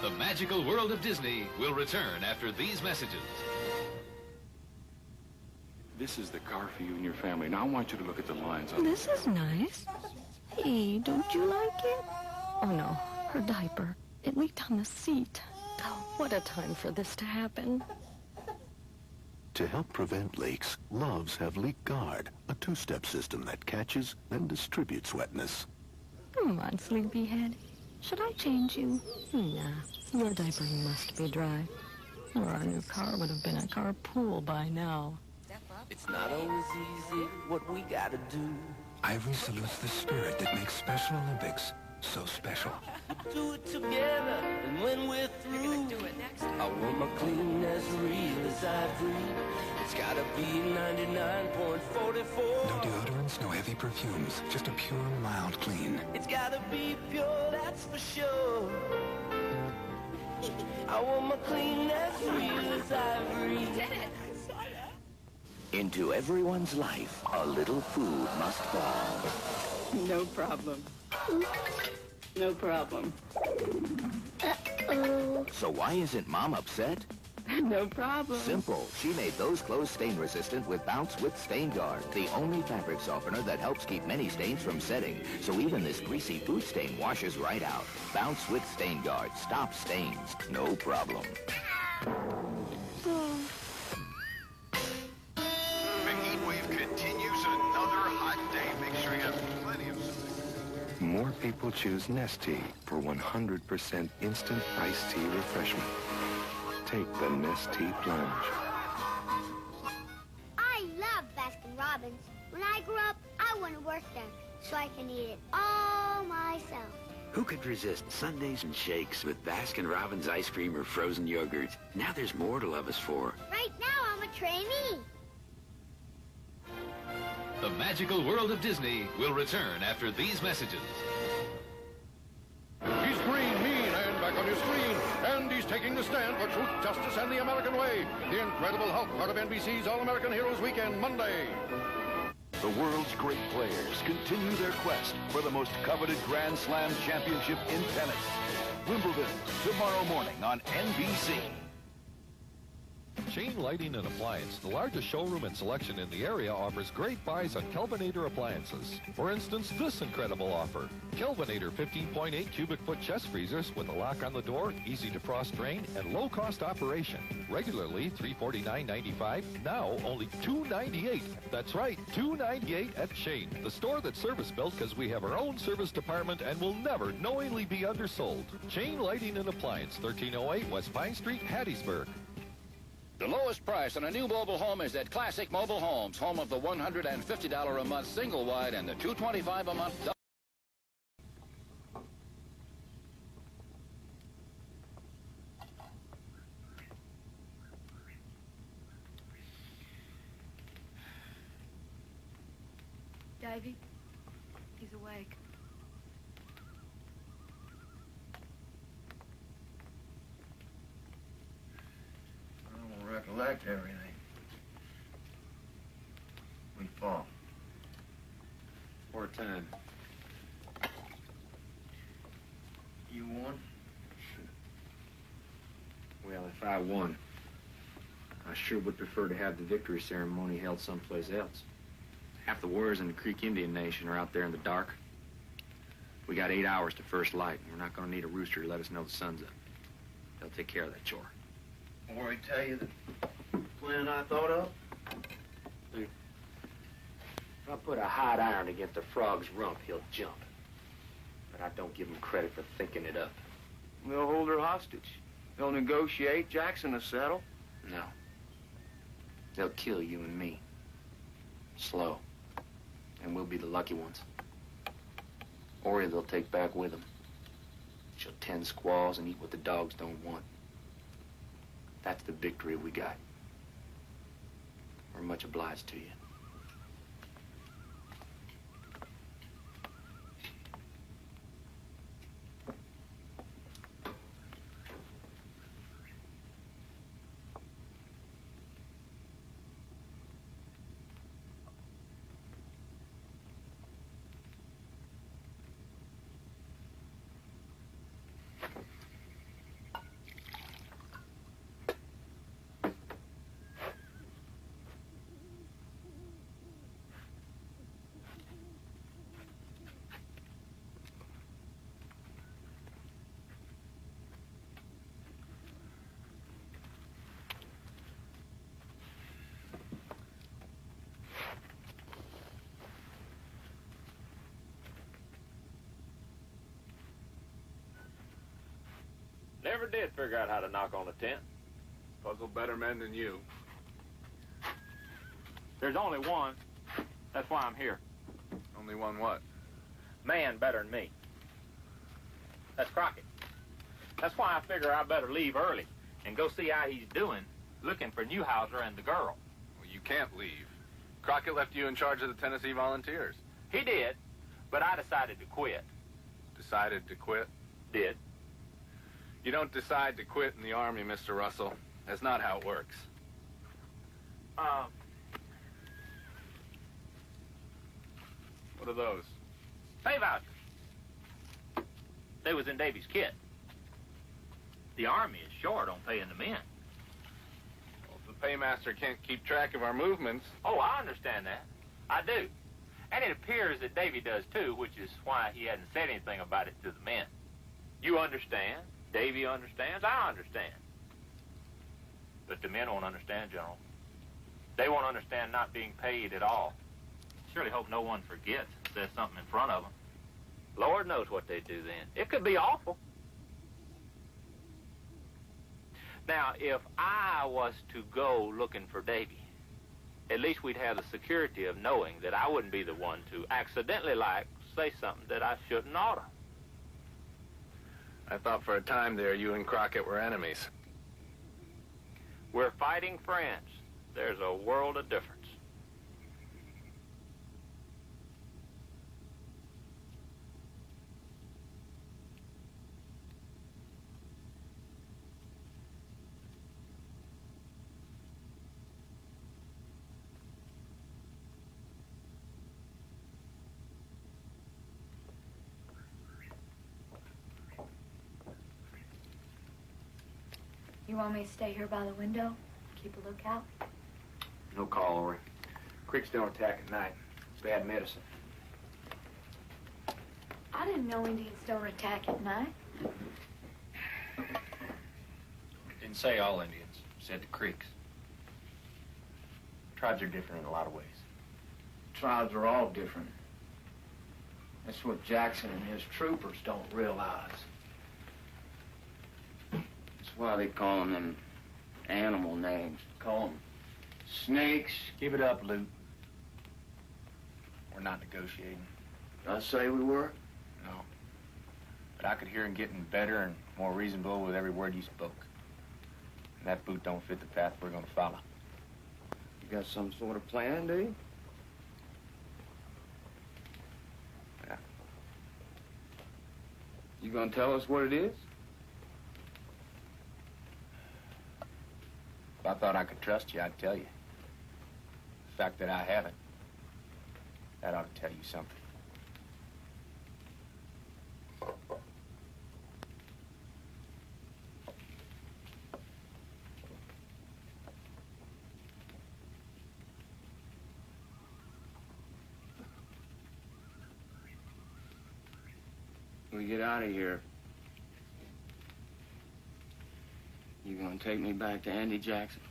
The magical world of Disney will return after these messages.
This is the car for you and your family. Now I want you to look at the lines on
This is nice. Hey, don't you like it? Oh, no, her diaper. It leaked on the seat. Oh, what a time for this to happen.
To help prevent leaks, Loves have Leak Guard, a two-step system that catches, then distributes wetness.
Come on, sleepyhead. Should I change you? Nah, your diaper must be dry. Or our new car would have been a carpool by now.
It's not always easy what we gotta do.
Ivory salutes the spirit that makes Special Olympics so special.
We do it together, and when we're through, I want my clean as real as ivory. It's gotta be 99.44.
No deodorants, no heavy perfumes, just a pure, mild clean.
It's gotta be pure, that's for sure. I want my clean as real as ivory.
Into everyone's life, a little food must fall.
No problem. No problem.
Uh-oh.
So why isn't Mom upset?
No problem.
Simple. She made those clothes stain-resistant with Bounce with Stain Guard, the only fabric softener that helps keep many stains from setting. So even this greasy food stain washes right out. Bounce with Stain Guard. Stop stains. No problem.
The heat wave continues another hot day. Make sure you have plenty of
More people choose Nestea for 100% instant iced tea refreshment. Take the Nestea plunge.
I love Baskin-Robbins. When I grow up, I want to work there so I can eat it all myself.
Who could resist sundaes and shakes with Baskin-Robbins ice cream or frozen yogurt? Now there's more to love us for.
Right now, I'm a trainee.
The magical world of Disney will return after these messages.
He's green, mean, and back on your screen. And he's taking the stand for truth, justice, and the American way. The Incredible Hulk, part of NBC's All-American Heroes Weekend, Monday.
The world's great players continue their quest for the most coveted Grand Slam championship in tennis. Wimbledon, tomorrow morning on NBC.
Chain Lighting and Appliance, the largest showroom and selection in the area, offers great buys on Kelvinator appliances. For instance, this incredible offer. Kelvinator 15.8 cubic foot chest freezers with a lock on the door, easy to cross-drain, and low-cost operation. Regularly $349.95, now only $298. That's right, $298 at Chain, the store that's service-built because we have our own service department and will never knowingly be undersold. Chain Lighting and Appliance, 1308 West Pine Street, Hattiesburg.
The lowest price on a new mobile home is at Classic Mobile Homes, home of the $150 a month single wide and the $225 a month double.
Davy, he's awake.
I don't recollect everything. We fought.
4-10.
You won?
Well, if I won, I sure would prefer to have the victory ceremony held someplace else. Half the warriors in the Creek Indian Nation are out there in the dark. We got 8 hours to first light, and we're not going to need a rooster to let us know the sun's up. They'll take care of that chore.
Or I tell you the plan I thought of?
Dude, if I put a hot iron against a frog's rump, he'll jump. But I don't give him credit for thinking it up.
We'll hold her hostage. They'll negotiate. Jackson will settle.
No. They'll kill you and me. Slow. And we'll be the lucky ones. Or they'll take back with them. She'll tend squaws and eat what the dogs don't want. That's the victory we got. We're much obliged to you.
Never did figure out how to knock on a tent.
Puzzle better men than you.
There's only one. That's why I'm here.
Only one what?
Man better than me. That's Crockett. That's why I figure I better leave early and go see how he's doing, looking for Newhouser and the girl.
Well, you can't leave. Crockett left you in charge of the Tennessee Volunteers.
He did, but I decided to quit.
Decided to quit?
Did.
You don't decide to quit in the Army, Mr. Russell. That's not how it works. What are those?
Pay vouchers. They was in Davy's kit. The Army is short on paying the men.
Well, if the paymaster can't keep track of our movements...
Oh, I understand that. I do. And it appears that Davy does too, which is why he hasn't said anything about it to the men. You understand. Davy understands. I understand. But the men won't understand, General. They won't understand not being paid at all. Surely hope no one forgets and says something in front of them. Lord knows what they'd do then. It could be awful. Now, if I was to go looking for Davy, at least we'd have the security of knowing that I wouldn't be the one to accidentally, say something that I shouldn't oughta.
I thought for a time there you and Crockett were enemies.
We're fighting friends. There's a world of difference.
You want me to stay here by the window? keep a lookout?
No call, Ori. Creeks don't attack at night. It's bad medicine.
I didn't know Indians don't attack at night.
Didn't say all Indians. Said the Creeks. Tribes are different in a lot of ways.
Tribes are all different. That's what Jackson and his troopers don't realize.
That's why they call them animal names.
Call them
Snakes. Give it up, Luke. We're not negotiating.
Did I say we were?
No. But I could hear him getting better and more reasonable with every word you spoke. And that boot don't fit the path we're gonna follow.
You got some sort of plan, do you?
Yeah.
You gonna tell us what it is?
If I thought I could trust you, I'd tell you. The fact that I haven't, that ought to tell you something.
When we get out of here, you gonna take me back to Andy Jackson?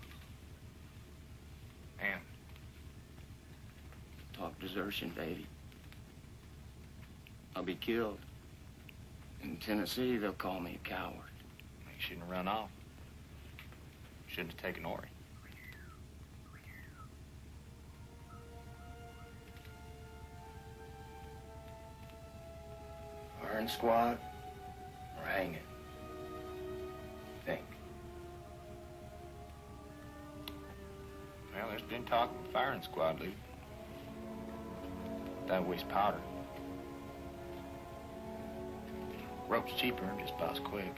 Man.
Talk desertion, Davy. I'll be killed. In Tennessee, they'll call me a coward.
You shouldn't have run off. You shouldn't have taken Ori.
Firing squad or hanging? Think.
Well, there's been talk of a firing squad, Luke. That wastes powder. Rope's cheaper and just about as quick.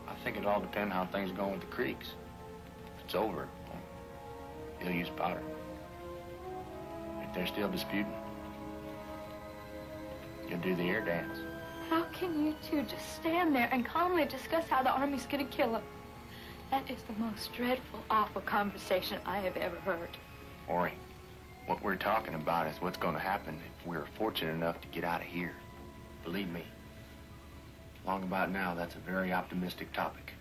I think it all depends how things are going with the Creeks. If it's over, well, he'll use powder. If they're still disputing, you'll do the air dance.
How can you two just stand there and calmly discuss how the Army's gonna kill him? That is the most dreadful, awful conversation I have ever heard.
Ori, what we're talking about is what's going to happen if we're fortunate enough to get out of here. Believe me, long about now, that's a very optimistic topic.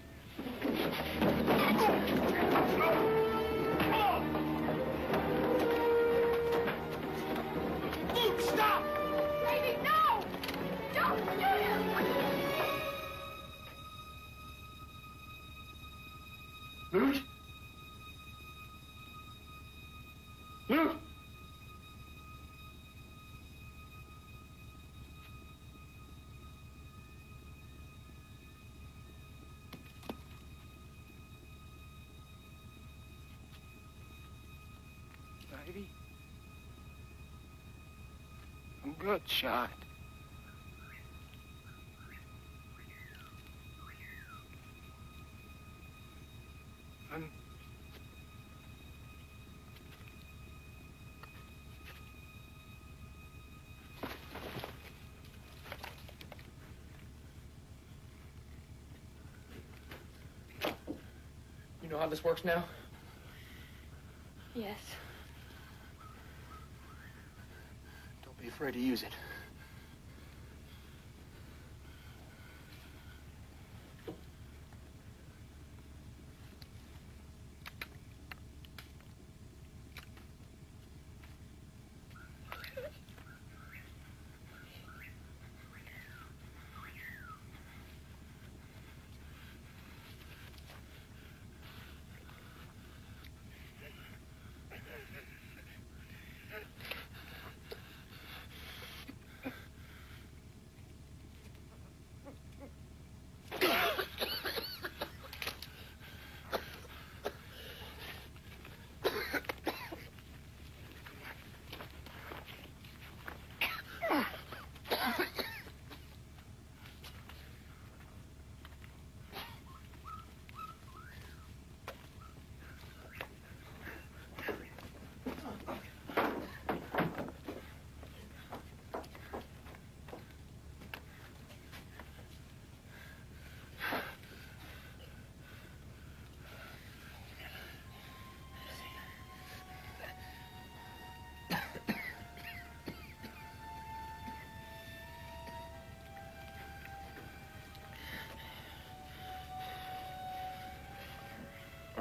Luke, stop! Davy, no! Don't shoot him!
Luke? Luke?
Davy? I'm good shot.
You know how this works now?
Yes.
Don't be afraid to use it.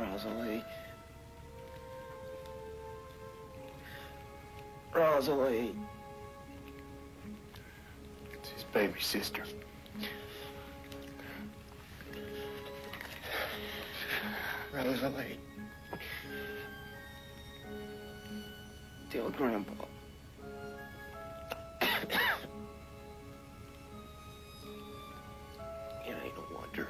Rosalie. Rosalie. It's his baby sister. Rosalie. Tell Grandpa. It ain't no wonder.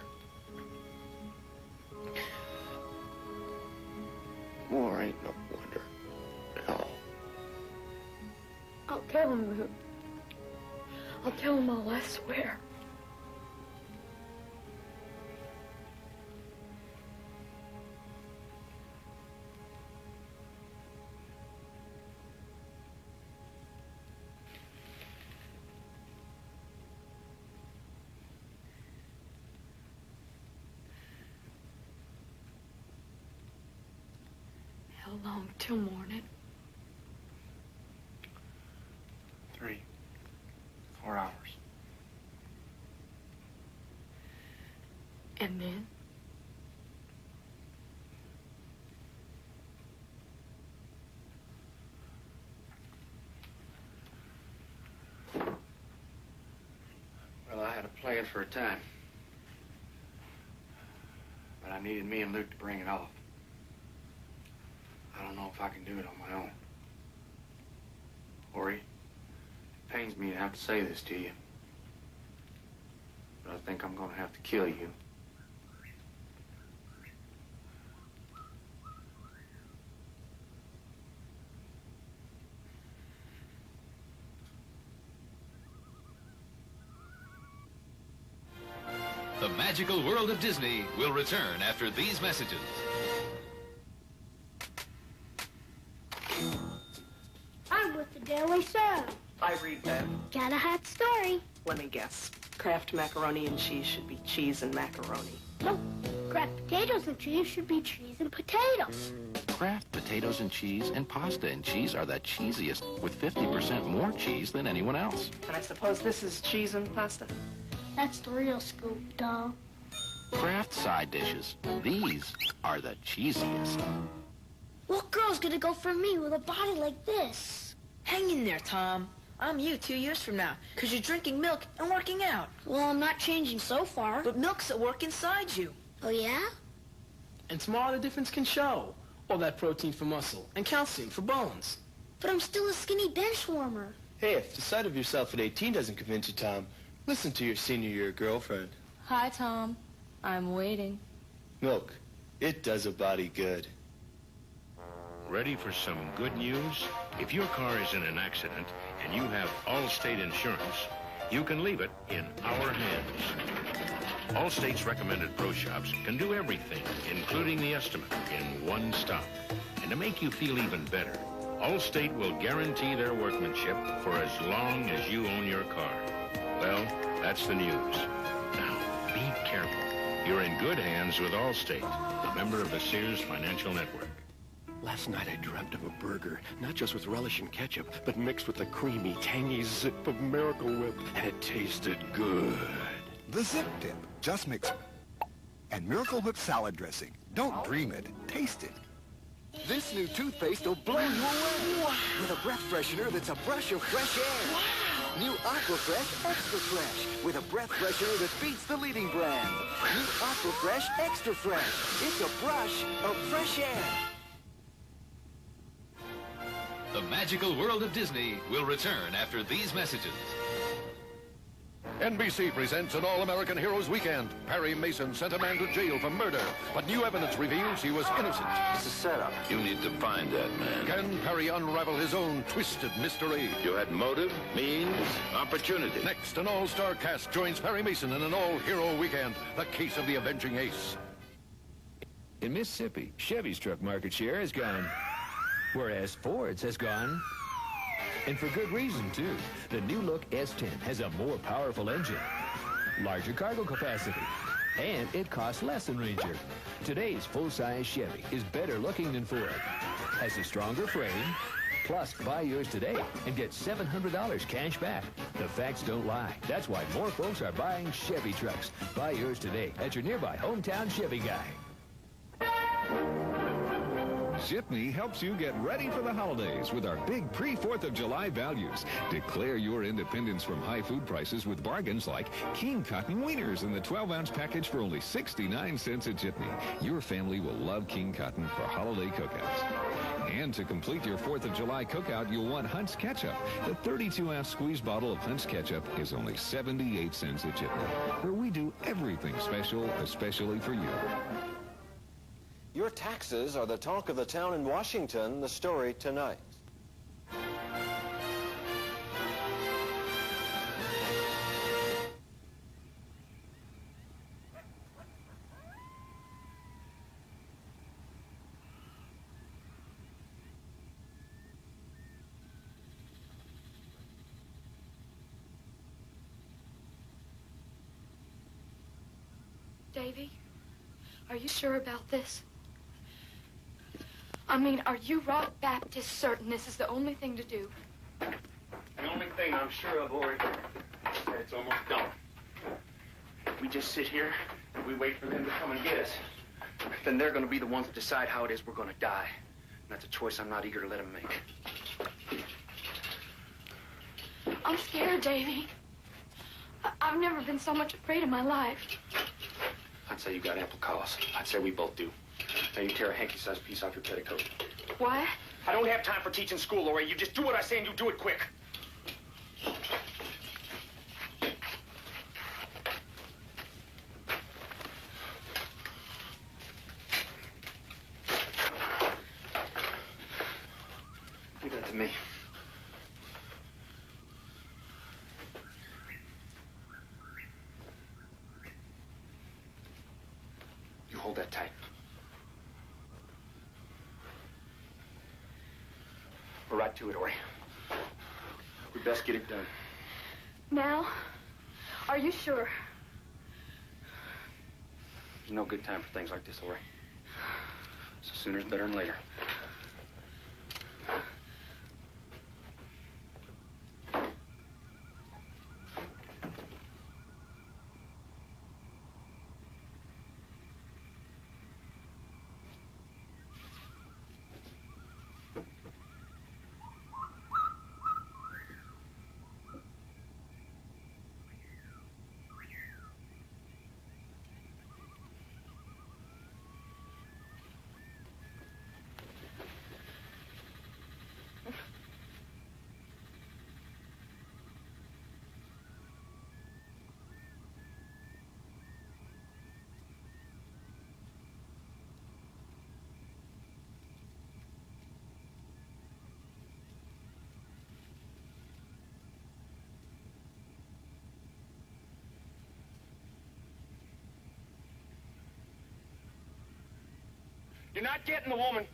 War ain't no wonder at all.
I'll tell him, Luke. I'll tell him all, I swear. How long till morning?
3, 4 hours.
And then?
Well, I had a plan for a time. But I needed me and Luke to bring it off. I don't know if I can do it on my own. Ori, it pains me to have to say this to you. But I think I'm gonna have to kill you.
The magical world of Disney will return after these messages.
I'm with the Daily Show.
I read that.
Got a hot story.
Let me guess. Kraft macaroni and cheese should be cheese and macaroni.
No, Kraft potatoes and cheese should be cheese and potatoes.
Kraft potatoes and cheese and pasta and cheese are the cheesiest, with 50% more cheese than anyone else.
And I suppose this is cheese and pasta.
That's the real scoop, doll.
Kraft side dishes. These are the cheesiest.
What girl's gonna go for me with a body like this?
Hang in there, Tom. I'm you 2 years from now, because you're drinking milk and working out.
Well, I'm not changing so far.
But milk's at work inside you.
Oh, yeah?
And tomorrow the difference can show. All that protein for muscle and calcium for bones.
But I'm still a skinny bench warmer.
Hey, if the sight of yourself at 18 doesn't convince you, Tom, listen to your senior year girlfriend.
Hi, Tom. I'm waiting.
Milk. It does a body good.
Ready for some good news? If your car is in an accident and you have Allstate insurance, you can leave it in our hands. Allstate's recommended pro shops can do everything, including the estimate, in one stop. And to make you feel even better, Allstate will guarantee their workmanship for as long as you own your car. Well, that's the news. Now, be careful. You're in good hands with Allstate, a member of the Sears Financial Network.
Last night I dreamt of a burger, not just with relish and ketchup, but mixed with a creamy, tangy zip of Miracle Whip, and it tasted good.
The Zip Dip. Just mix it. And Miracle Whip salad dressing. Don't dream it. Taste it.
This new toothpaste will blow you away. Wow. With a breath freshener that's a brush of fresh air. Wow. New Aquafresh Extra Fresh with a breath freshener that beats the leading brand. New Aquafresh Extra Fresh. It's a brush of fresh air.
The magical world of Disney will return after these messages.
NBC presents an All-American Heroes Weekend. Perry Mason sent a man to jail for murder, but new evidence reveals he was innocent.
It's a setup.
You need to find that man. Can Perry unravel his own twisted mystery?
You had motive, means, opportunity.
Next, an all-star cast joins Perry Mason in an all-hero weekend. The case of the avenging ace.
In Mississippi, Chevy's truck market share has gone, whereas Ford's has gone. And for good reason, too. The new look S10 has a more powerful engine, larger cargo capacity, and it costs less than Ranger. Today's full-size Chevy is better looking than Ford, has a stronger frame, plus buy yours today and get $700 cash back. The facts don't lie. That's why more folks are buying Chevy trucks. Buy yours today at your nearby hometown Chevy guy.
Jitney helps you get ready for the holidays with our big pre-4th of July values. Declare your independence from high food prices with bargains like King Cotton Wieners in the 12-ounce package for only 69 cents at Jitney. Your family will love King Cotton for holiday cookouts. And to complete your 4th of July cookout, you'll want Hunt's Ketchup. The 32-ounce squeeze bottle of Hunt's Ketchup is only 78 cents at Jitney, where we do everything special, especially for you.
Your taxes are the talk of the town in Washington, the story tonight.
Davy, are you sure about this? I mean, are you Rock Baptist certain this is the only thing to do?
The only thing I'm sure of, Ori, is that it's almost done. We just sit here and we wait for them to come and get us. Then they're going to be the ones that decide how it is we're going to die. And that's a choice I'm not eager to let them make.
I'm scared, Davy. I've never been so much afraid in my life.
I'd say you got ample cause. I'd say we both do. Now you tear a hanky-sized piece off your petticoat.
What?
I don't have time for teaching school, Lori. You just do what I say and you do it quick. Leave that to me. You hold that tight. We're right to it, Ori. We best get it done.
Now? Are you sure?
There's no good time for things like this, Ori. So sooner's better than later. You're not getting the woman.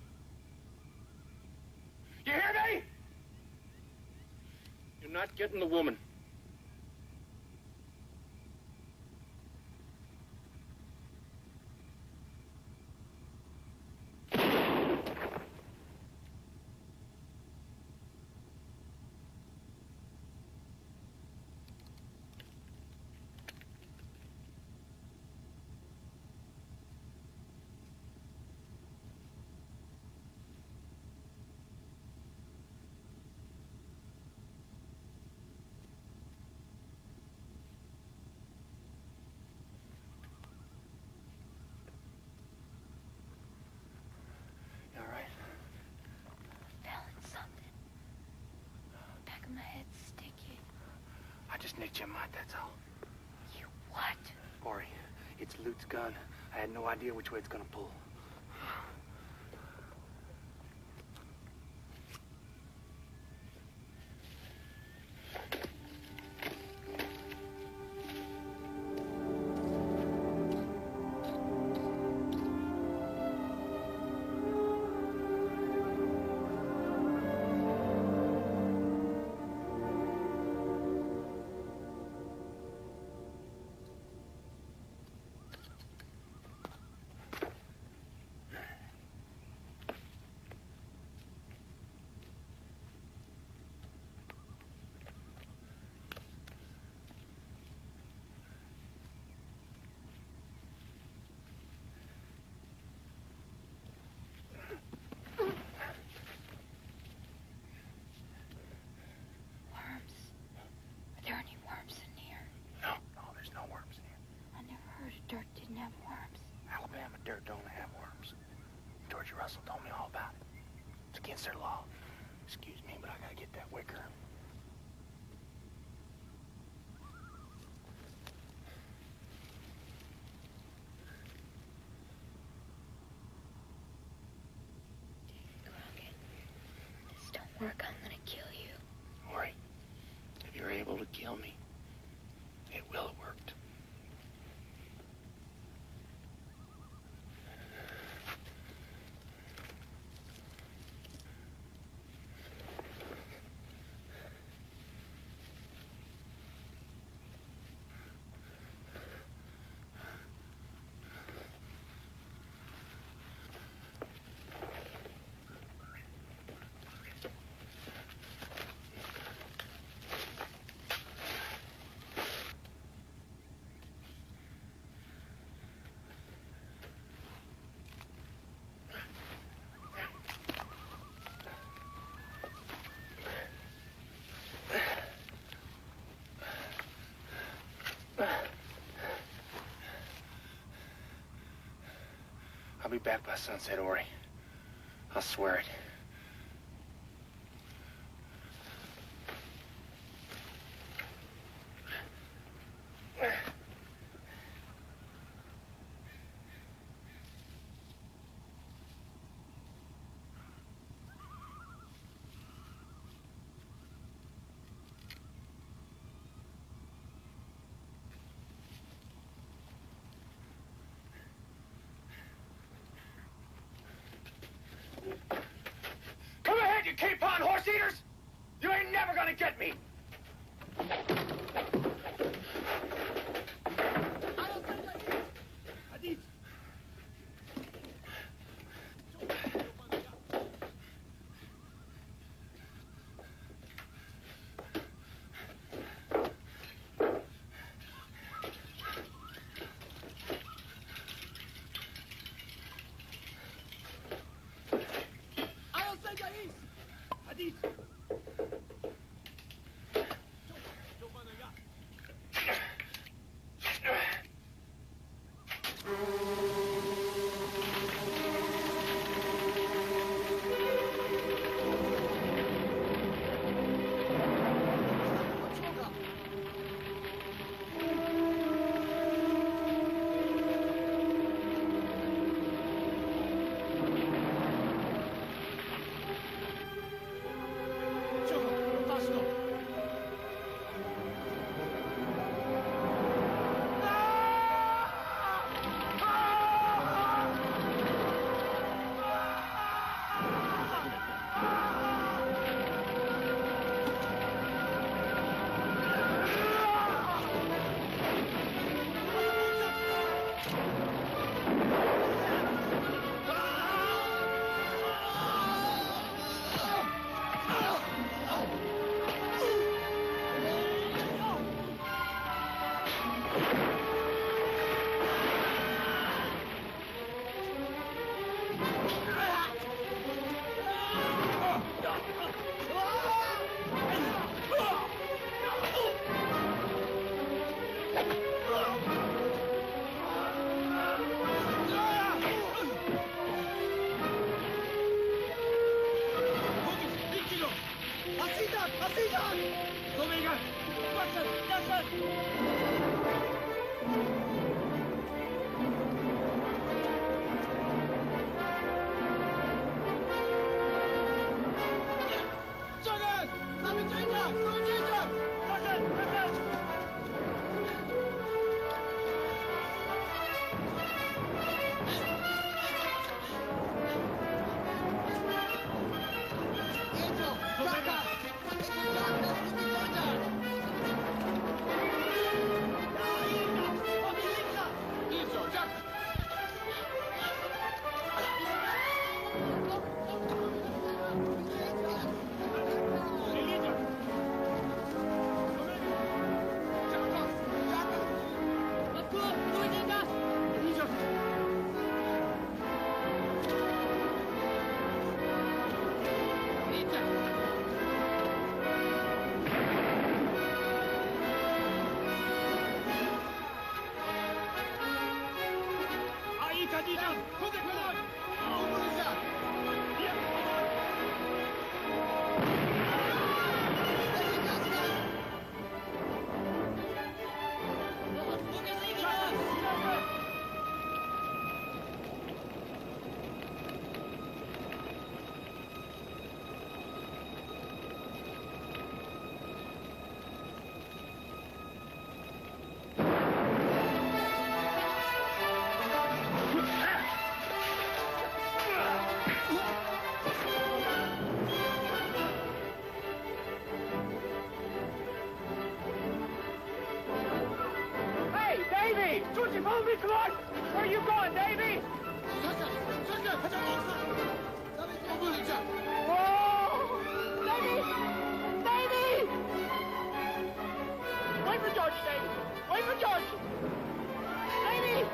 You hear me? You're not getting the woman. Just nicked your mind, that's all.
You what?
Ori, it's Lute's gun. I had no idea which way it's gonna pull.
dirt don't have worms. Georgia Russell told me all about it. It's against their law. Excuse me, but I gotta get that wicker.
Crockett, this don't work, I'm gonna kill you.
Don't worry. If you're able to kill me, it will have worked. I'll be back by sunset, Ori. I'll swear it. Davy! Wait for George, Davy! Wait for George! Davy!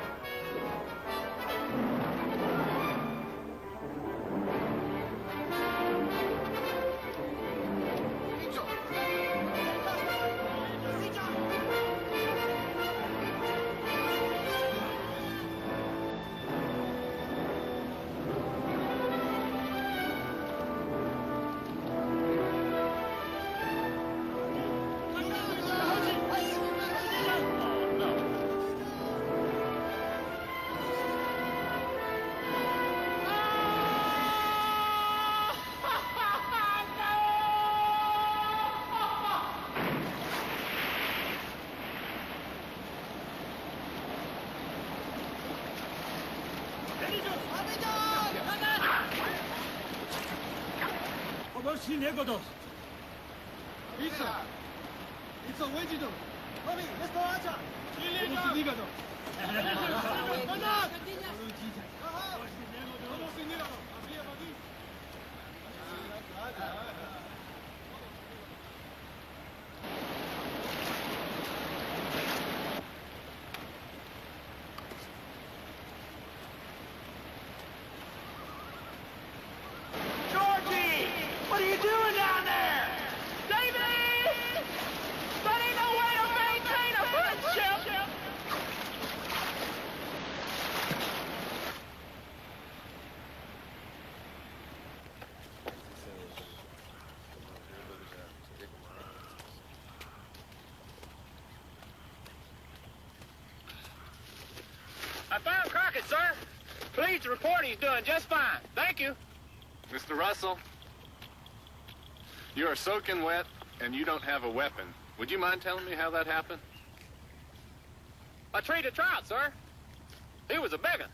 Obecnie niegodos. It's a wager. Tommy, let's go out. Obecnie niegodos.
Georgie! What are you doing down there? Davy! That ain't no way to maintain a friendship! I found Crockett, sir. Pleased to report he's doing just fine. Thank you.
Mr. Russell, you are soaking wet and you don't have a weapon. Would you mind telling me how that happened?
I treated trout, sir. He was a begging.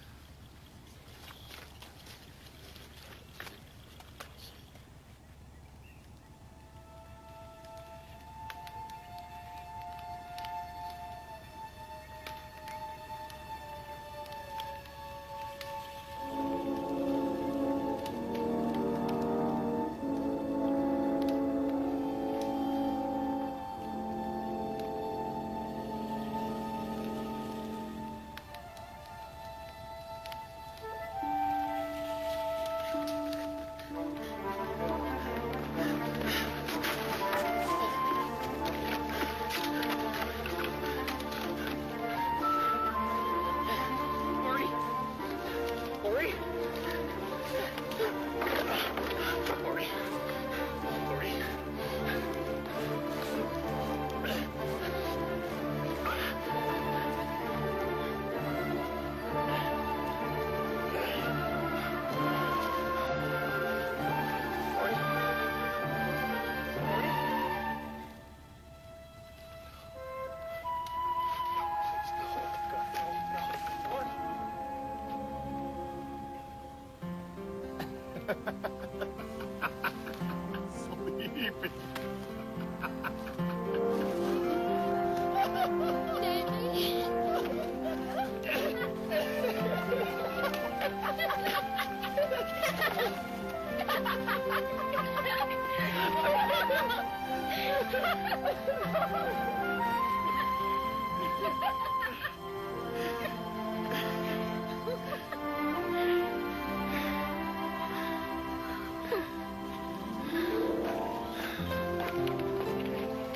Sleepy.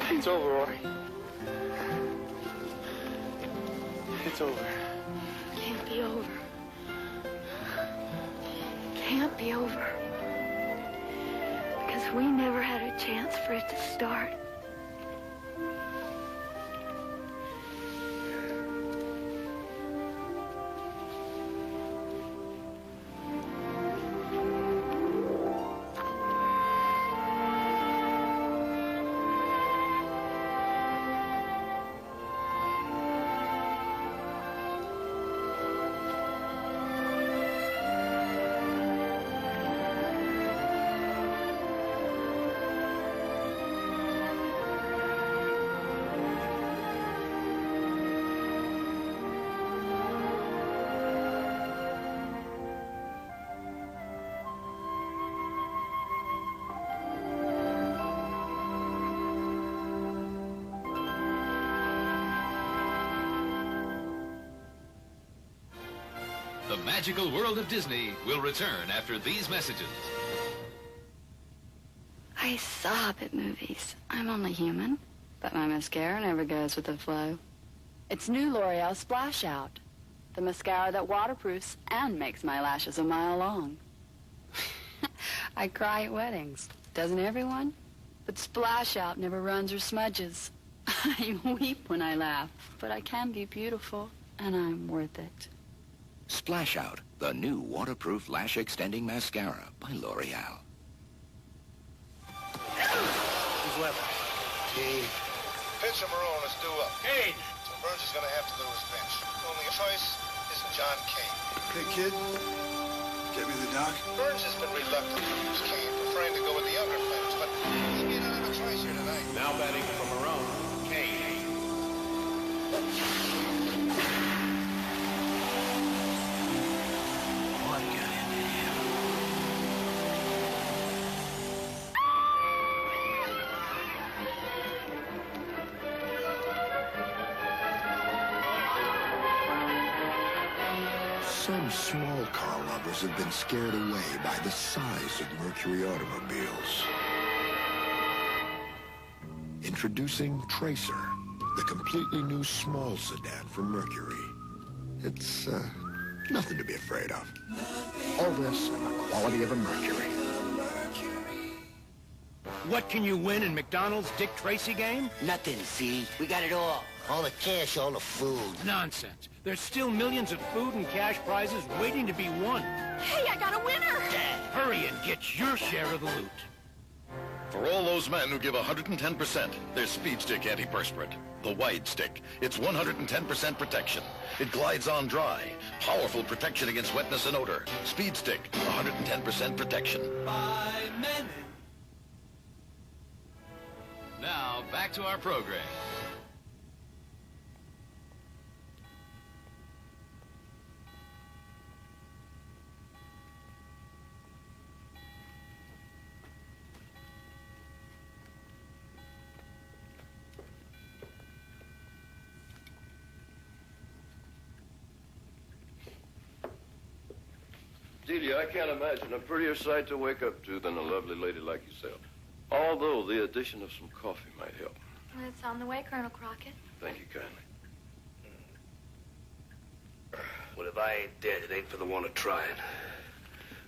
It's over, Rory. It's over.
Can't be over. Can't be over. Because we never had a chance for it to start.
The magical world of Disney will return after these messages.
I sob at movies. I'm only human, but my mascara never goes with the flow. It's new L'Oreal Splash Out, the mascara that waterproofs and makes my lashes a mile long. I cry at weddings. Doesn't everyone? But Splash Out never runs or smudges. I weep when I laugh, but I can be beautiful, and I'm worth it.
Splash Out, the new waterproof lash extending mascara by L'Oreal.
Who's left? Kane.
Pitcher Marone is due up.
Kane!
So Burns is going to have to go to his bench. Only choice is John Kane.
Hey, kid. Get me the doc.
Burns has been reluctant to use Kane, preferring to go with the younger players, but he may not have a choice here tonight.
Now batting for Marone. Kane.
What got into him?
Some small car lovers have been scared away by the size of Mercury automobiles. Introducing Tracer, the completely new small sedan from Mercury. It's, nothing to be afraid of. All this and the quality of a Mercury.
What can you win in McDonald's Dick Tracy game?
Nothing, see? We got it all. All the cash, all the food.
Nonsense. There's still millions of food and cash prizes waiting to be won.
Hey, I got a winner!
Hurry and get your share of the loot.
For all those men who give 110%, there's Speed Stick Antiperspirant. The Wide Stick. It's 110% protection. It glides on dry. Powerful protection against wetness and odor. Speed Stick, 110% protection.
Now, back to our program.
Delia, I can't imagine a prettier sight to wake up to than a lovely lady like yourself. Although the addition of some coffee might help.
It's on the way, Colonel Crockett.
Thank you kindly.
Well, if I ain't dead, it ain't for the want of trying.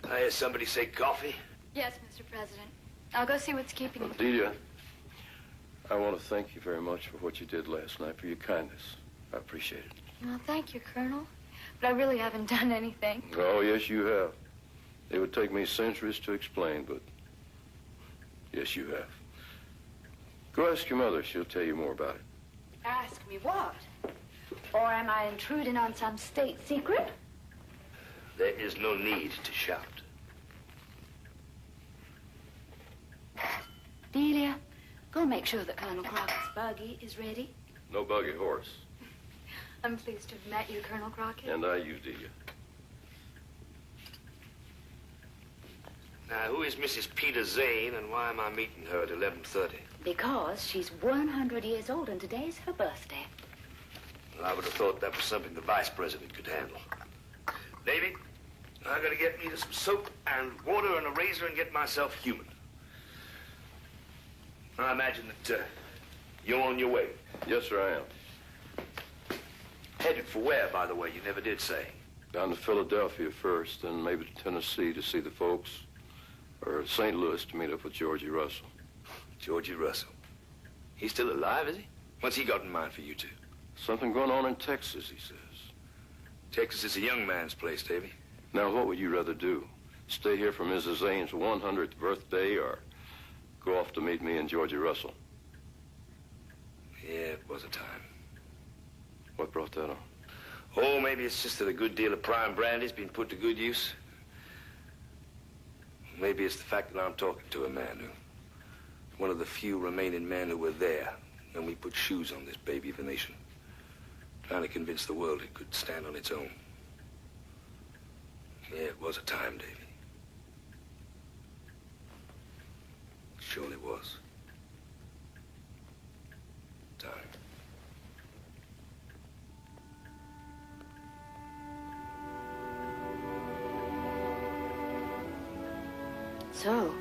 I hear somebody say coffee.
Yes, Mr. President. I'll go see what's keeping you.
Delia, I want to thank you very much for what you did last night, for your kindness. I appreciate it.
Well, thank you, Colonel. But I really haven't done anything.
Oh, yes, you have. It would take me centuries to explain, but yes, you have. Go ask your mother. She'll tell you more about it.
Ask me what? Or am I intruding on some state secret?
There is no need to shout.
Delia, go make sure that Colonel Crockett's buggy is ready.
No buggy horse.
I'm pleased to have met you, Colonel Crockett.
And I you, Delia.
Now, who is Mrs. Peter Zane, and why am I meeting her at 11:30?
Because she's 100 years old, and today's her birthday.
Well, I would have thought that was something the vice president could handle. Davy, I'm going to get me some soap and water and a razor and get myself human. I imagine that you're on your way.
Yes, sir, I am.
Headed for where, by the way? You never did say.
Down to Philadelphia first, then maybe to Tennessee to see the folks, or St. Louis to meet up with Georgie Russell.
Georgie Russell. He's still alive, is he? What's he got in mind for you two?
Something going on in Texas, he says.
Texas is a young man's place, Davy.
Now, what would you rather do? Stay here for Mrs. Zane's 100th birthday, or go off to meet me and Georgie Russell?
Yeah, it was a time.
What brought that on?
Oh, maybe it's just that a good deal of prime brandy's been put to good use. Maybe it's the fact that I'm talking to a man who... one of the few remaining men who were there when we put shoes on this baby of a nation. Trying to convince the world it could stand on its own. Yeah, it was a time, Davy. It surely was. Time.
So,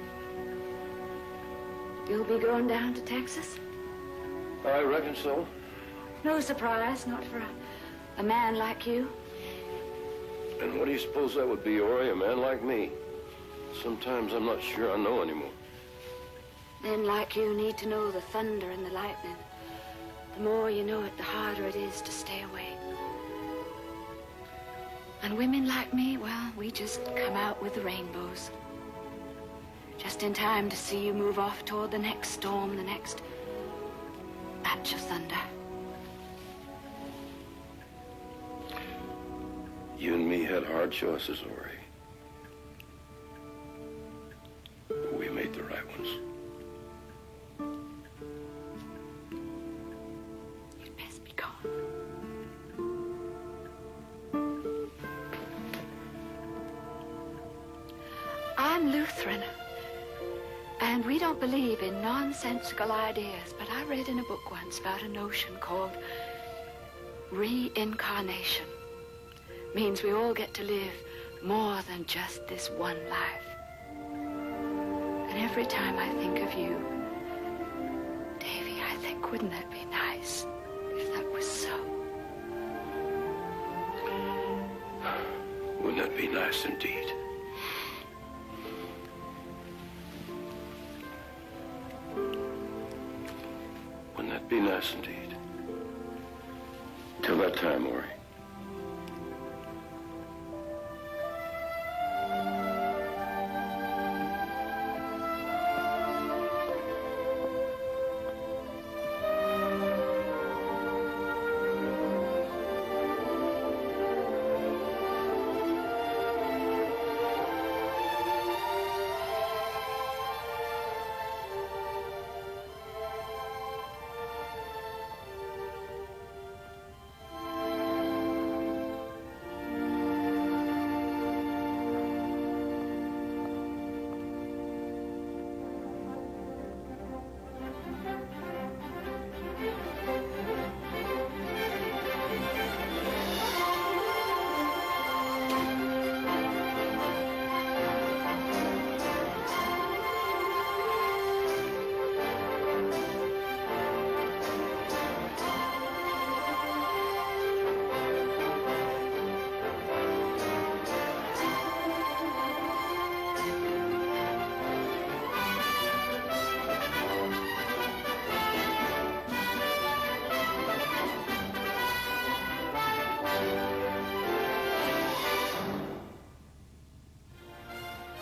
you'll be going down to Texas?
I reckon so.
No surprise, not for a man like you.
And what do you suppose that would be, Ori, a man like me? Sometimes I'm not sure I know anymore.
Men like you need to know the thunder and the lightning. The more you know it, the harder it is to stay away. And women like me, well, we just come out with the rainbows. Just in time to see you move off toward the next storm, the next batch of thunder.
You and me had hard choices, Ori. But we made the right ones.
You'd best be gone. I'm Lutheran, and we don't believe in nonsensical ideas, but I read in a book once about a notion called reincarnation. Means we all get to live more than just this one life. And every time I think of you, Davy, I think, wouldn't that be nice if that was so?
Wouldn't that be nice indeed? Wouldn't that be nice indeed? Till that time, Ori.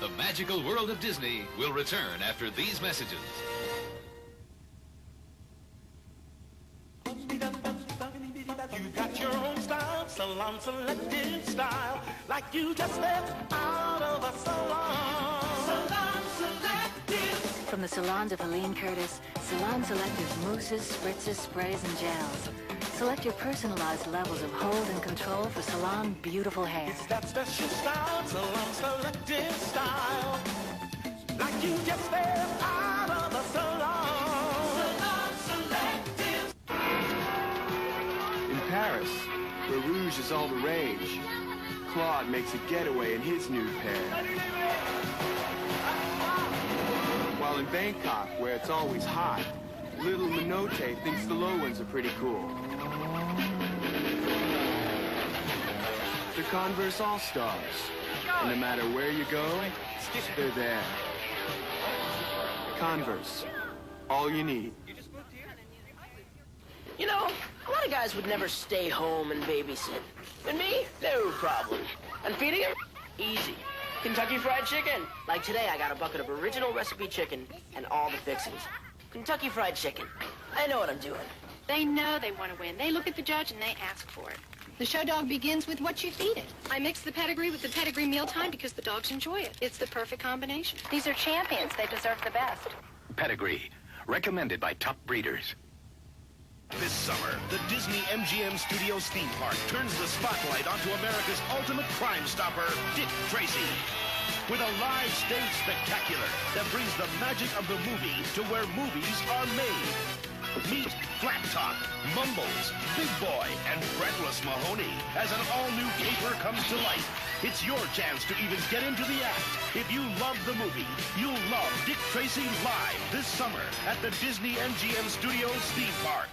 The magical world of Disney will return after these messages.
You got your own style, salon selected style, like you just stepped out of a salon. Salon selected.
From the salons of Helene Curtis, Salon Selective's mousses, spritzes, sprays, and gels. Select your personalized levels of hold and control for salon beautiful hair.
It's that special style, salon selected style, like you just stepped out of a salon. Salon selected.
In Paris, where rouge is all the rage, Claude makes a getaway in his new pair. While in Bangkok, where it's always hot, little Minote thinks the low ones are pretty cool. They're Converse All-Stars, and no matter where you go, they're there. Converse, all you need.
You know, a lot of guys would never stay home and babysit. And me, no problem. And feeding them? Easy. Kentucky Fried Chicken. Like today, I got a bucket of original recipe chicken and all the fixings. Kentucky Fried Chicken. I know what I'm doing.
They know they want to win. They look at the judge and they ask for it. The show dog begins with what you feed it. I mix the pedigree with the pedigree mealtime because the dogs enjoy it. It's the perfect combination.
These are champions. They deserve the best.
Pedigree, recommended by top breeders.
This summer, the Disney MGM Studios theme park turns the spotlight onto America's ultimate crime stopper, Dick Tracy. With a live stage spectacular that brings the magic of the movie to where movies are made. Meet Flat Top, Mumbles, Big Boy, and Breathless Mahoney as an all-new caper comes to life. It's your chance to even get into the act. If you love the movie, you'll love Dick Tracy live this summer at the Disney MGM Studios theme park.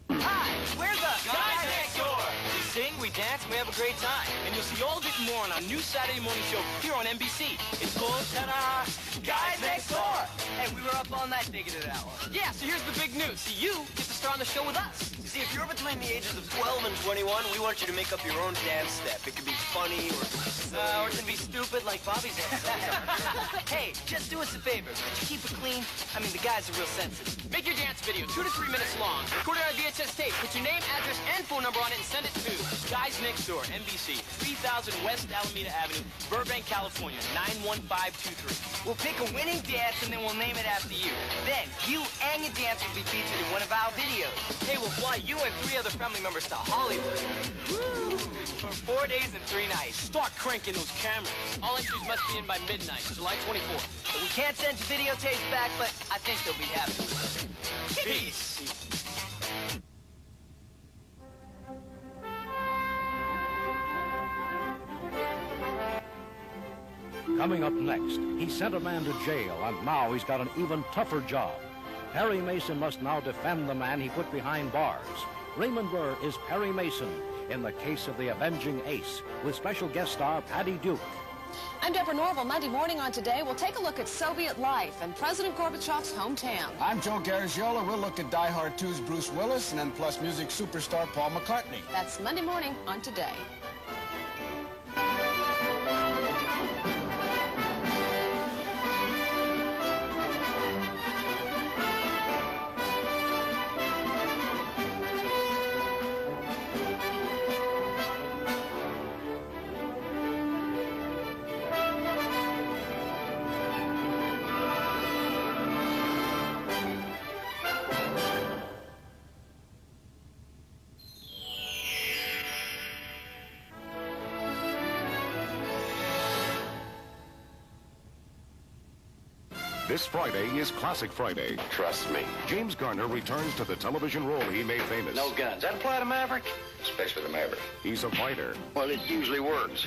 Hi, we're the Guys Next Door. We sing, we dance, and we have a great time. And you'll see all of it and more on our new Saturday morning show here on NBC. It's called, ta-da, Guys Next Door. Hey, we were up all night thinking of that one. Yeah, so here's the big news. See, you get to star on the show with us. You see, if you're between the ages of 12 and 21, we want you to make up your own dance step. It could be funny or it can be stupid like Bobby's. Hey, just do us a favor. Could you keep it clean? I mean, the guys are real sensitive. Make your dance video 2 to 3 minutes long. Record it on VHS tape. Put your name, address, and phone number on it and send it to Guys Next Door, NBC, 3000 West Alameda Avenue, Burbank, California, 91523. We'll pick a winning dance and then we'll name it after you. Then you and your dance will be featured in one of our videos. Hey, we'll fly you and 3 other family members to Hollywood. Woo! For 4 days and 3 nights.
Start cranking those cameras. All entries must be in by midnight, July 24th.
So we can't send your videotapes back, but I think they'll be happy with it. Peace.
Coming up next, he sent a man to jail, and now he's got an even tougher job. Perry Mason must now defend the man he put behind bars. Raymond Burr is Perry Mason in the case of the avenging ace, with special guest star Patty Duke.
I'm Deborah Norville. Monday morning on Today, we'll take a look at Soviet life and President Gorbachev's hometown.
I'm Joe Garagiola. We'll look at Die Hard 2's Bruce Willis and then plus music superstar Paul McCartney.
That's Monday morning on Today.
This Friday is Classic Friday.
Trust me.
James Garner returns to the television role he made famous.
No guns. That apply to Maverick? Especially the Maverick.
He's a fighter.
Well, it usually works.